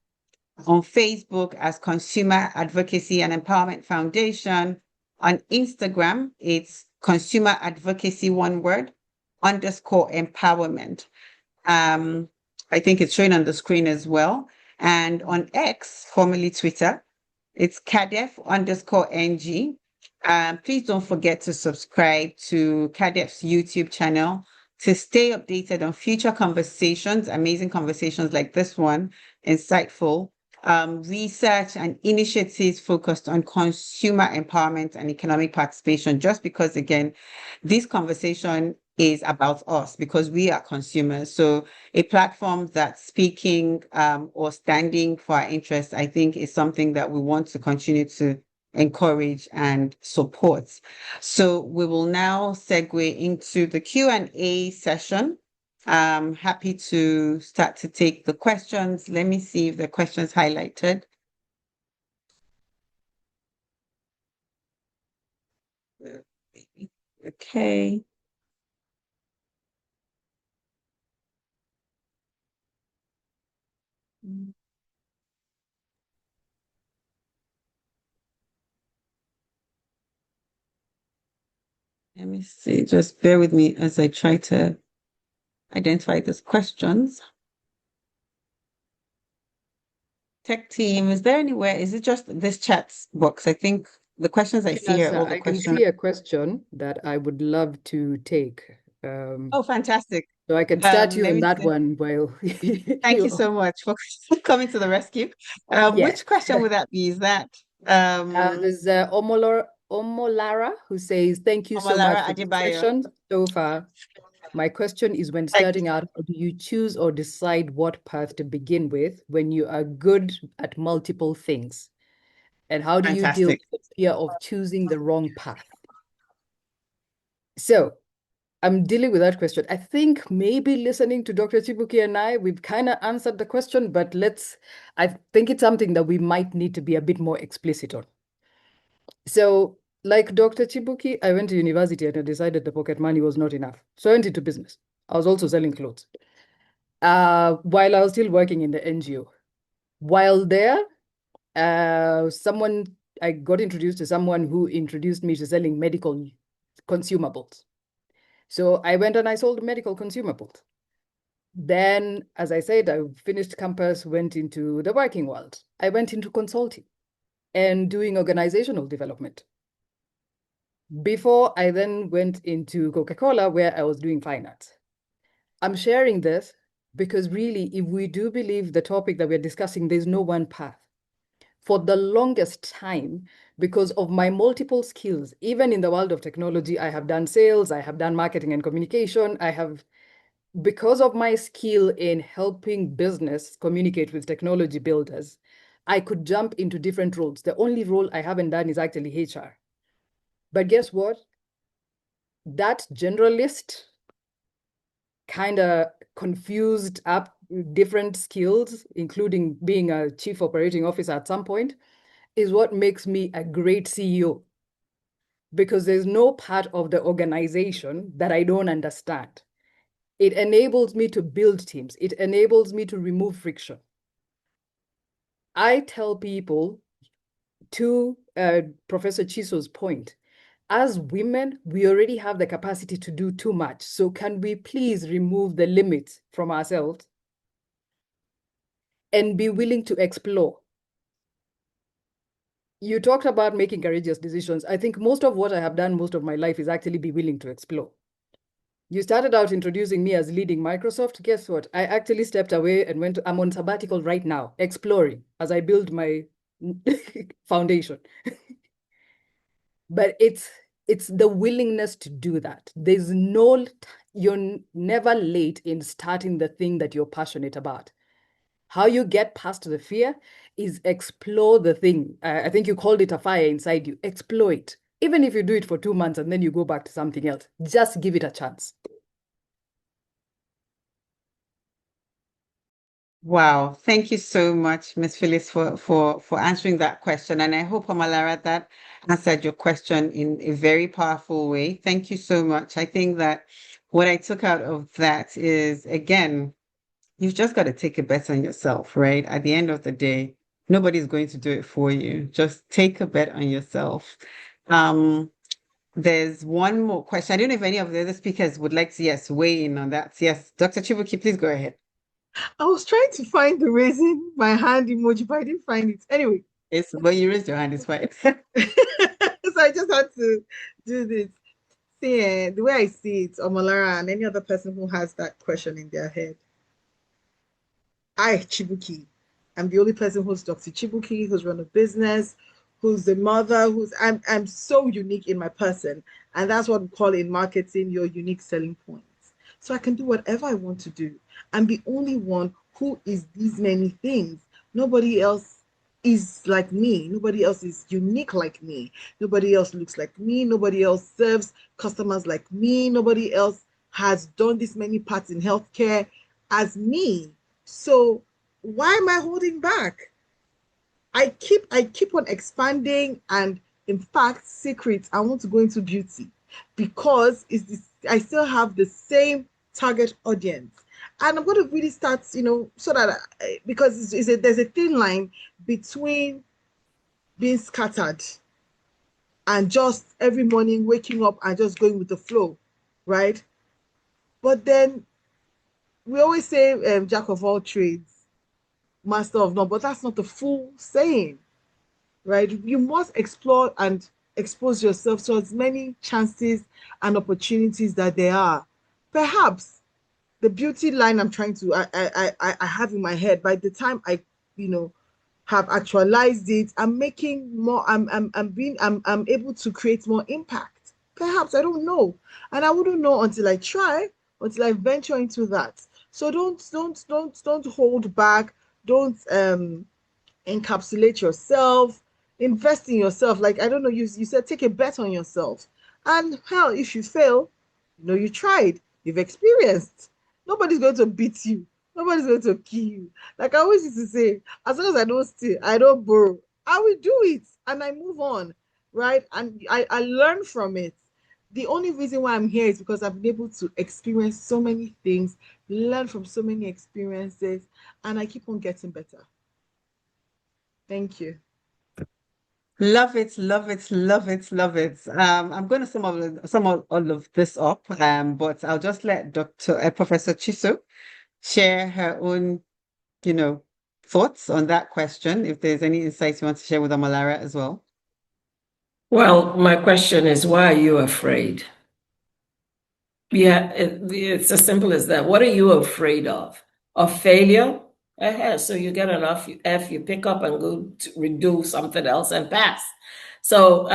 on Facebook as Consumer Advocacy and Empowerment Foundation. On Instagram, it's Consumer Advocacy, one word, _empowerment. I think it's showing on the screen as well. And on X, formerly Twitter, it's CADEF_NG. Please don't forget to subscribe to CADEF's YouTube channel to stay updated on future conversations, amazing conversations like this one, insightful, research and initiatives focused on consumer empowerment and economic participation, just because, again, this conversation is about us because we are consumers. So a platform that's speaking or standing for our interests, I think, is something that we want to continue to encourage and support. So we will now segue into the Q&A session. I'm happy to start to take the questions. Let me see if the questions highlighted. Okay. Let me see, just bear with me as I try to identify these questions. Tech team, is there anywhere, is it just this chat box? I think the questions I see here, all the I can questions. see a question that I would love to take. Oh, fantastic. So I can start you let on me that see. one while Thank you so much for coming to the rescue. Yes. Which question would that be? Is that there's Omolara who says, thank you so much Omolara for the Adebayo? session so far. My question is, when starting out, how do you choose or decide what path to begin with when you are good at multiple things? And how do you deal with the fear of choosing the wrong path? So I'm dealing with that question. I think maybe listening to Dr. Chibuki and I, we've kind of answered the question, but I think it's something that we might need to be a bit more explicit on. So like Dr. Chibuki, I went to university and I decided the pocket money was not enough. So I went into business. I was also selling clothes while I was still working in the NGO. While there, I got introduced to someone who introduced me to selling medical consumables. So I went and I sold medical consumables. Then, as I said, I finished campus, went into the working world. I went into consulting and doing organizational development. Before I then went into Coca-Cola, where I was doing finance. I'm sharing this because really, if we do believe the topic that we're discussing, there's no one path. For the longest time, because of my multiple skills, even in the world of technology, I have done sales, I have done marketing and communication, because of my skill in helping business communicate with technology builders, I could jump into different roles. The only role I haven't done is actually HR. But guess what? that generalist kind of confused up different skills, including being a chief operating officer at some point, is what makes me a great CEO. Because there's no part of the organization that I don't understand. It enables me to build teams. It enables me to remove friction. I tell people, to Professor Chiso's point, as women, we already have the capacity to do too much. So can we please remove the limits from ourselves and be willing to explore? You talked about making courageous decisions. I think most of what I have done most of my life is actually be willing to explore. You started out introducing me as leading Microsoft. Guess what? I actually stepped away and I'm on sabbatical right now, exploring as I build my foundation. But it's the willingness to do that. You're never late in starting the thing that you're passionate about. How you get past the fear is explore the thing. I think you called it a fire inside you. Explore it. Even if you do it for 2 months and then you go back to something else, just give it a chance. Wow, thank you so much, Miss Phyllis, for answering that question. And I hope, Omolara, that answered your question in a very powerful way. Thank you so much. I think that what I took out of that is, again, you've just got to take a bet on yourself, right? At the end of the day, nobody's going to do it for you. Just take a bet on yourself. There's one more question. I don't know if any of the other speakers would like to, yes, weigh in on that. Yes, Dr. Chibuki, please go ahead. I was trying to find the raising my hand emoji, but I didn't find it. Anyway. But you raised your hand, it's fine. So I just had to do this. See, the way I see it, Omolara and any other person who has that question in their head, Chibuki, I'm the only person who's Dr. Chibuki, who's run a business, who's the mother, I'm so unique in my person. And that's what we call in marketing your unique selling points. So I can do whatever I want to do. I'm the only one who is these many things. Nobody else is like me. Nobody else is unique like me. Nobody else looks like me. Nobody else serves customers like me. Nobody else has done this many parts in healthcare as me. So why am I holding back? I keep on expanding, and in fact, secrets, I want to go into beauty because I still have the same target audience. And I'm going to really start, so that because there's a thin line between being scattered and just every morning waking up and just going with the flow, right? But then we always say jack of all trades, master of none, but that's not the full saying, right? You must explore and expose yourself to as many chances and opportunities that there are. Perhaps the beauty line I have in my head, by the time I have actualized it, I'm making more, I'm able to create more impact. Perhaps, I don't know, and I wouldn't know until I try, until I venture into that. So don't hold back. Don't encapsulate yourself. Invest in yourself. Like, I don't know, you said take a bet on yourself. And hell, if you fail, you tried, you've experienced. Nobody's going to beat you. Nobody's going to kill you. Like I always used to say, as long as I don't steal, I don't borrow, I will do it and I move on, right? And I learn from it. The only reason why I'm here is because I've been able to experience so many things, learn from so many experiences, and I keep on getting better. Thank you. Love it, love it, love it, love it. I'm going to sum all of this up, but I'll just let Professor Chiso share her own, thoughts on that question, if there's any insights you want to share with Omolara as well. Well, my question is, why are you afraid? Yeah, it's as simple as that. What are you afraid of? Of failure? So you get an F, you pick up and go to redo something else and pass. So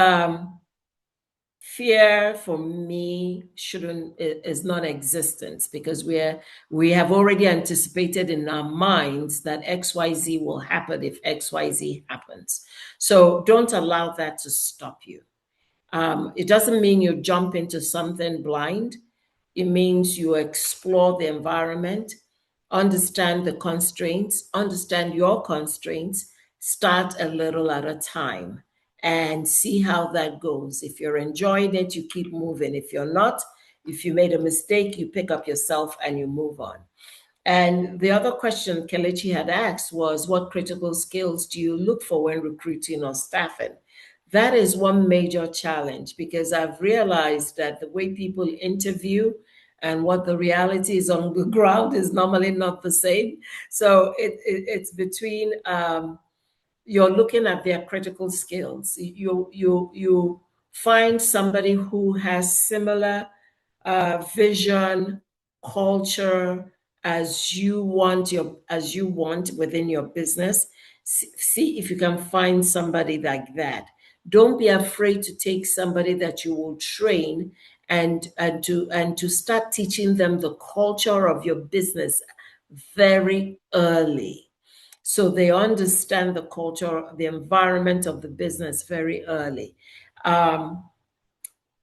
fear for me is non-existent, because we have already anticipated in our minds that XYZ will happen if XYZ happens. So don't allow that to stop you. It doesn't mean you jump into something blind. It means you explore the environment, understand the constraints, understand your constraints, start a little at a time and see how that goes. If you're enjoying it, you keep moving. If you're not, if you made a mistake, you pick up yourself and you move on. And the other question Kelechi had asked was, what critical skills do you look for when recruiting or staffing? That is one major challenge because I've realized that the way people interview and what the reality is on the ground is normally not the same. So it's between you're looking at their critical skills. You find somebody who has similar vision, culture as you want within your business. See if you can find somebody like that. Don't be afraid to take somebody that you will train and to start teaching them the culture of your business very early so they understand the culture, the environment of the business very early. Um,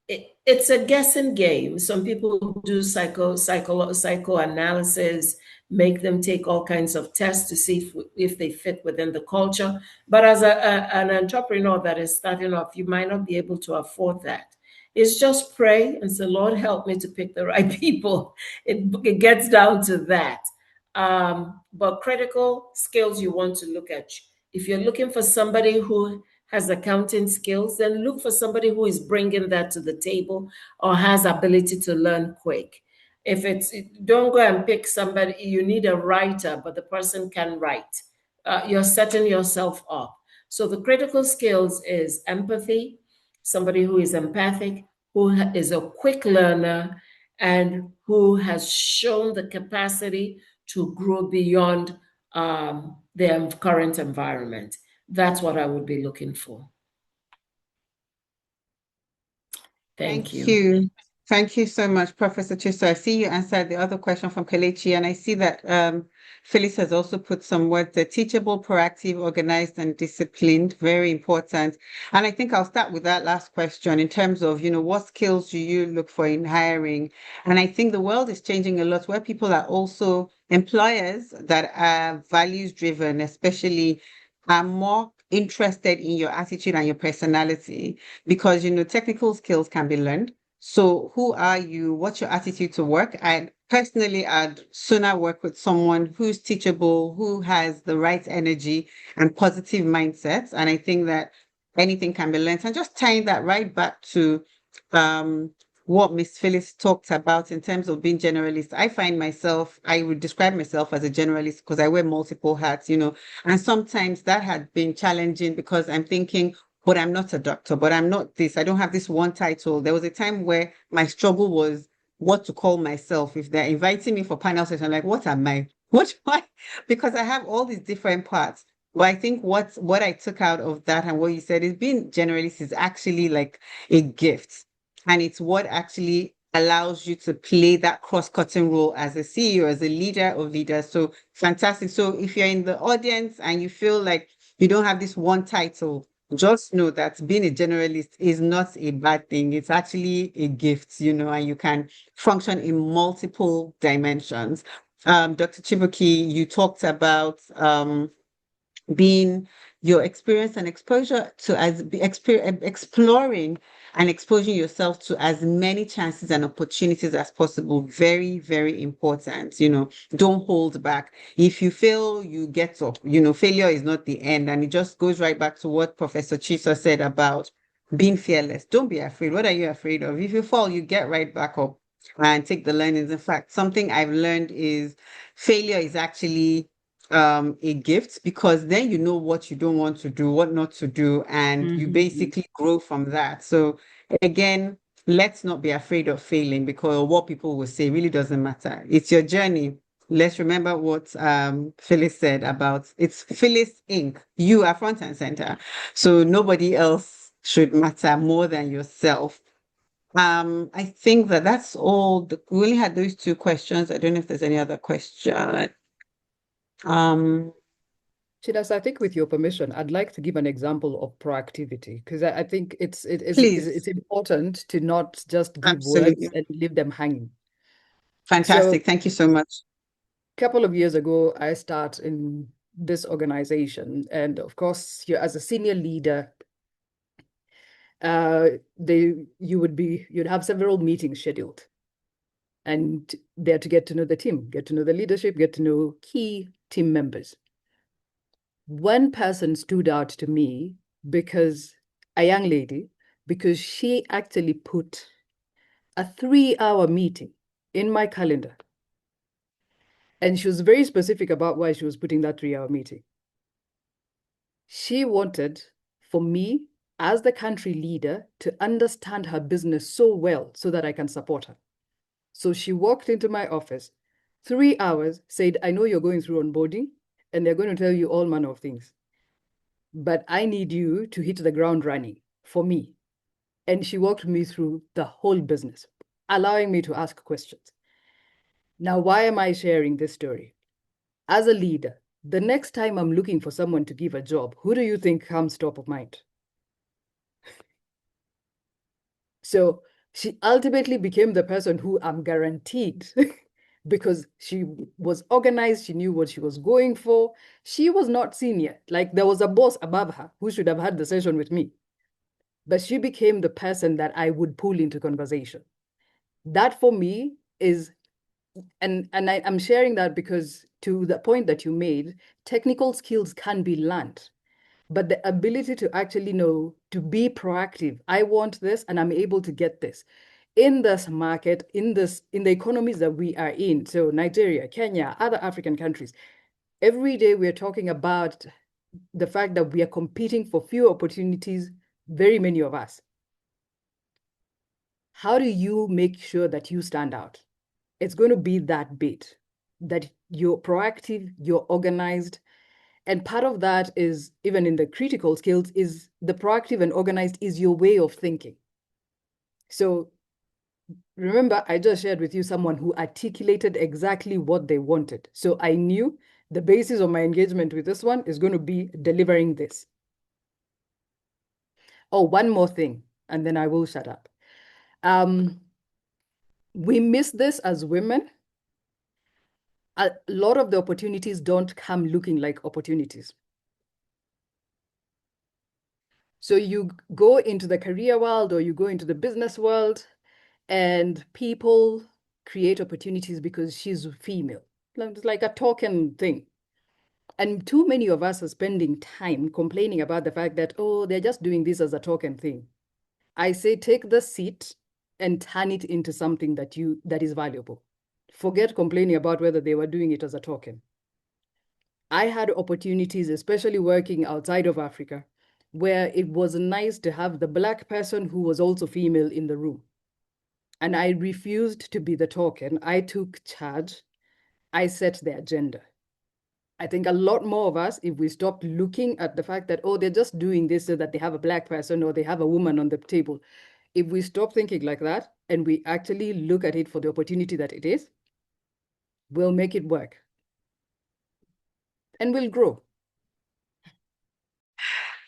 it's a guessing game. Some people do psychoanalysis, make them take all kinds of tests to see if they fit within the culture. But as an entrepreneur that is starting off, you might not be able to afford that. It's just pray and say, Lord, help me to pick the right people. It gets down to that. But critical skills you want to look at. If you're looking for somebody who has accounting skills, then look for somebody who is bringing that to the table or has ability to learn quick. Don't go and pick somebody, you need a writer, but the person can write. You're setting yourself up. So the critical skills is empathy, somebody who is empathic, who is a quick learner, and who has shown the capacity to grow beyond their current environment. That's what I would be looking for. Thank you. Thank you so much, Professor Chiso. I see you answered the other question from Kelechi, and I see that Phyllis has also put some words there: teachable, proactive, organized, and disciplined. Very important. And I think I'll start with that last question in terms of, what skills do you look for in hiring? And I think the world is changing a lot where people are also employers that are values driven, especially are more interested in your attitude and your personality because technical skills can be learned. So who are you? What's your attitude to work? I personally, I'd sooner work with someone who's teachable, who has the right energy and positive mindsets. And I think that anything can be learned. And just tying that right back to what Miss Phyllis talked about in terms of being generalist. I would describe myself as a generalist because I wear multiple hats, and sometimes that had been challenging because I'm thinking, but I'm not a doctor, but I'm not this. I don't have this one title. There was a time where my struggle was what to call myself. If they're inviting me for panel session, I'm like, what am I? What do I? Because I have all these different parts. But I think what I took out of that and what you said is being generalist is actually like a gift. And it's what actually allows you to play that cross-cutting role as a CEO, as a leader of leaders. So fantastic. So if you're in the audience and you feel like you don't have this one title, just know that being a generalist is not a bad thing. It's actually a gift, and you can function in multiple dimensions. Dr. Chibuki, you talked about being your experience and exposure to exploring and exposing yourself to as many chances and opportunities as possible. Very, very important. Don't hold back. If you fail, you get up. Failure is not the end. And it just goes right back to what Professor Chisa said about being fearless. Don't be afraid. What are you afraid of? If you fall, you get right back up and take the learnings. In fact, something I've learned is failure is actually a gift because then you know what you don't want to do, what not to do, and you basically grow from that. So again, let's not be afraid of failing because what people will say really doesn't matter. It's your journey. Let's remember what Phyllis said about it's Phyllis Inc. You are front and center. So nobody else should matter more than yourself. I think that's all. We only had those 2 questions. I don't know if there's any other question. Chidas, I think with your permission, I'd like to give an example of proactivity because I think it's Please. important to not just give words Absolutely. and leave them hanging. So Fantastic. Thank you so much. a couple of years ago, I start in this organization, and of course, you as a senior leader, you'd have several meetings scheduled, and they're to get to know the team, get to know the leadership, get to know key team members. One person stood out to me because a young lady, because she actually put a 3-hour meeting in my calendar. And she was very specific about why she was putting that 3-hour meeting. She wanted for me, as the country leader, to understand her business so well so that I can support her. So she walked into my office, 3 hours, said, I know you're going through onboarding, and they're going to tell you all manner of things, but I need you to hit the ground running for me. And she walked me through the whole business, allowing me to ask questions. Now, why am I sharing this story? As a leader, the next time I'm looking for someone to give a job, who do you think comes top of mind? So she ultimately became the person who I'm guaranteed because she was organized, she knew what she was going for. She was not senior. Like there was a boss above her who should have had the session with me. But she became the person that I would pull into conversation. That for me is, I'm sharing that because to the point that you made, technical skills can be learned, but the ability to actually know, to be proactive, I want this and I'm able to get this in this market, in the economies that we are in. So Nigeria, Kenya, other African countries, every day we're talking about the fact that we are competing for few opportunities, very many of us. How do you make sure that you stand out? It's going to be that bit that you're proactive, you're organized. And part of that is, even in the critical skills, is the proactive and organized is your way of thinking. So remember, I just shared with you someone who articulated exactly what they wanted. So I knew the basis of my engagement with this one is going to be delivering this. Oh, one more thing, and then I will shut up. We miss this as women. A lot of the opportunities don't come looking like opportunities. So you go into the career world or you go into the business world and people create opportunities because she's female. It's like a token thing. And too many of us are spending time complaining about the fact that, oh, they're just doing this as a token thing. I say take the seat and turn it into something that is valuable. Forget complaining about whether they were doing it as a token. I had opportunities, especially working outside of Africa, where it was nice to have the Black person who was also female in the room. And I refused to be the token. I took charge. I set the agenda. I think a lot more of us, if we stopped looking at the fact that, oh, they're just doing this so that they have a Black person or they have a woman on the table. If we stop thinking like that and we actually look at it for the opportunity that it is, we'll make it work. And we'll grow.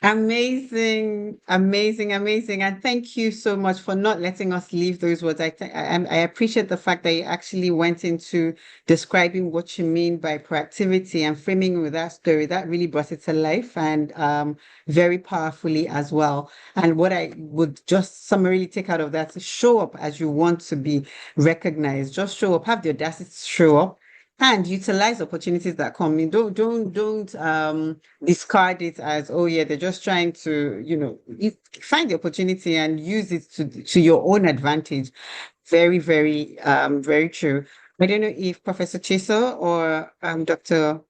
Amazing, amazing, amazing. And thank you so much for not letting us leave those words. I appreciate the fact that you actually went into describing what you mean by proactivity and framing with that story. That really brought it to life and very powerfully as well. And what I would just summarily take out of that is show up as you want to be recognized. Just show up, have the audacity to show up and utilize opportunities that come in. Don't discard it as, oh yeah, they're just trying to, find the opportunity and use it to your own advantage. Very, very, very true. I don't know if Professor Chiso or Dr.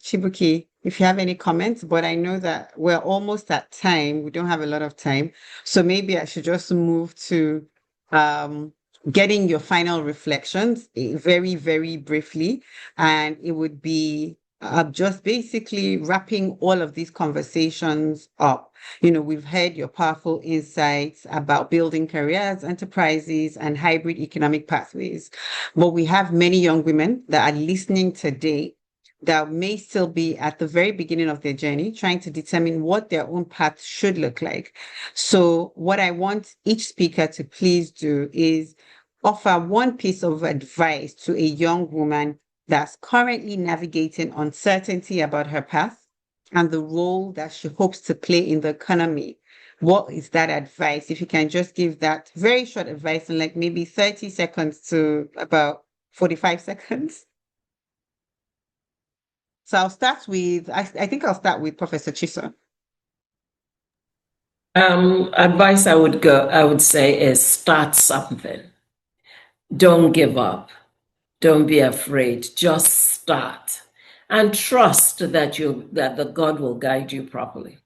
Chibuki, if you have any comments, but I know that we're almost at time. We don't have a lot of time. So maybe I should just move to um, getting your final reflections very, very briefly. And it would be just basically wrapping all of these conversations up. We've heard your powerful insights about building careers, enterprises, and hybrid economic pathways. But we have many young women that are listening today that may still be at the very beginning of their journey, trying to determine what their own path should look like. So what I want each speaker to please do is offer one piece of advice to a young woman that's currently navigating uncertainty about her path and the role that she hopes to play in the economy. What is that advice? If you can just give that very short advice in like maybe 30 seconds to about 45 seconds. So I'll start with, I think I'll start with Professor Chiso. Advice I would say is start something. Don't give up. Don't be afraid. Just start and trust that the God will guide you properly.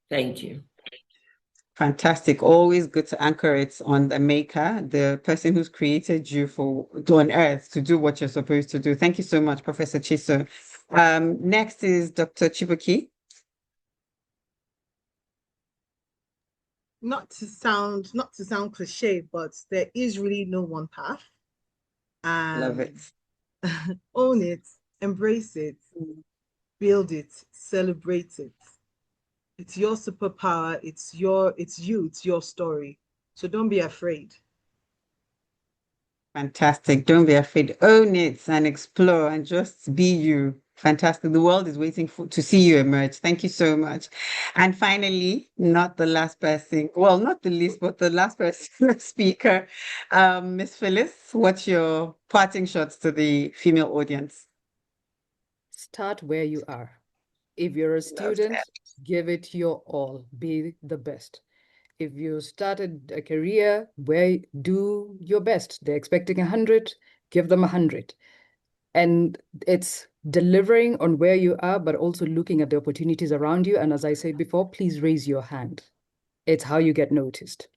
Thank you. Fantastic. Always good to anchor it on the maker, the person who's created you on earth to do what you're supposed to do. Thank you so much, Professor Chiso. Next is Dr. Chibuki. Not to sound cliche, but there is really no one path. Love it. Own it, embrace it, build it, celebrate it. It's your superpower, it's you, it's your story. So don't be afraid. Fantastic. Don't be afraid. Own it and explore and just be you. Fantastic. The world is waiting to see you emerge. Thank you so much. And finally, not the last person, well, not the least, but the last person speaker, Miss Phyllis, what's your parting shots to the female audience? Start where you are. If you're a student, give it your all. Be the best. If you started a career, do your best. They're expecting 100, give them 100. And it's delivering on where you are, but also looking at the opportunities around you. And as I said before, please raise your hand. It's how you get noticed.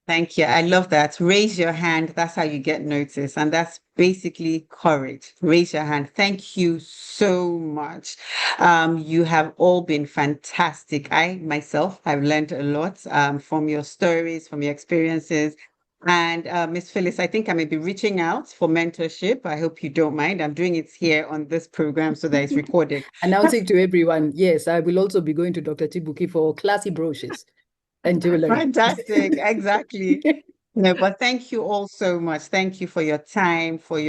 Thank you. I love that. Raise your hand. That's how you get noticed. And that's basically courage. Raise your hand. Thank you so much. You have all been fantastic. I myself have learned a lot from your stories, from your experiences. And Miss Phyllis, I think I may be reaching out for mentorship. I hope you don't mind. I'm doing it here on this program so that it's recorded. Announcing to everyone, yes, I will also be going to Dr. Chibuki for classy broches and jewelry. Fantastic. Exactly. No, but thank you all so much. Thank you for your time, for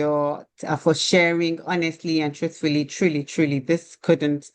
sharing honestly and truthfully. Truly, truly, this couldn't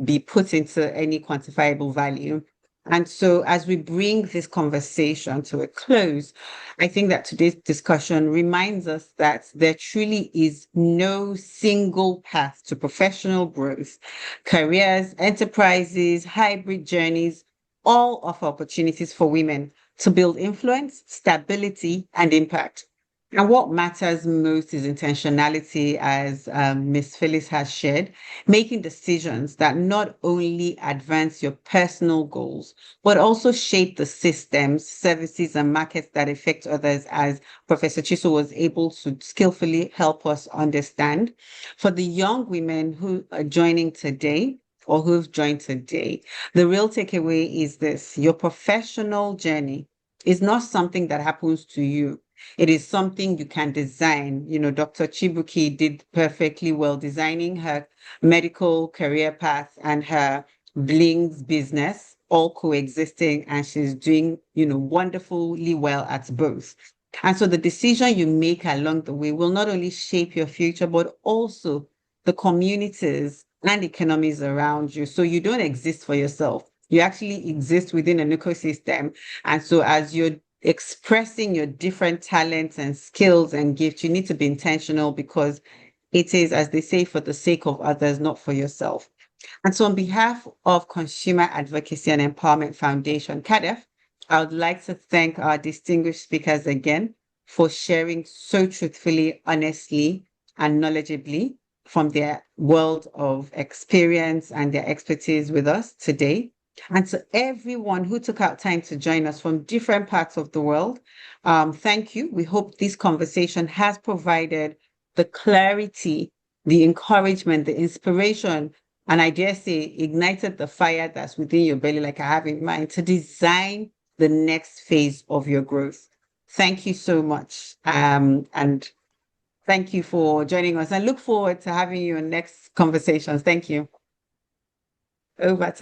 be put into any quantifiable value. And so, as we bring this conversation to a close, I think that today's discussion reminds us that there truly is no single path to professional growth. Careers, enterprises, hybrid journeys all offer opportunities for women to build influence, stability, and impact. And what matters most is intentionality, as Ms. Phyllis has shared, making decisions that not only advance your personal goals, but also shape the systems, services, and markets that affect others, as Professor Chiso was able to skillfully help us understand. For the young women who are joining today, or who've joined today, the real takeaway is this: your professional journey is not something that happens to you. It is something you can design. You know, Dr. Chibuki did perfectly well designing her medical career path and her Blings business, all coexisting, and she's doing, wonderfully well at both. And so the decision you make along the way will not only shape your future, but also the communities and economies around you. So you don't exist for yourself. You actually exist within an ecosystem. And so as you're expressing your different talents and skills and gifts, you need to be intentional, because it is, as they say, for the sake of others, not for yourself. And so on behalf of Consumer Advocacy and Empowerment Foundation, CADEF, I would like to thank our distinguished speakers again for sharing so truthfully, honestly, and knowledgeably from their world of experience and their expertise with us today. And to everyone who took out time to join us from different parts of the world, thank you. We hope this conversation has provided the clarity, the encouragement, the inspiration, and I dare say ignited the fire that's within your belly, like I have in mind, to design the next phase of your growth. Thank you so much. And Thank you for joining us. I look forward to having you in next conversations. Thank you. Over.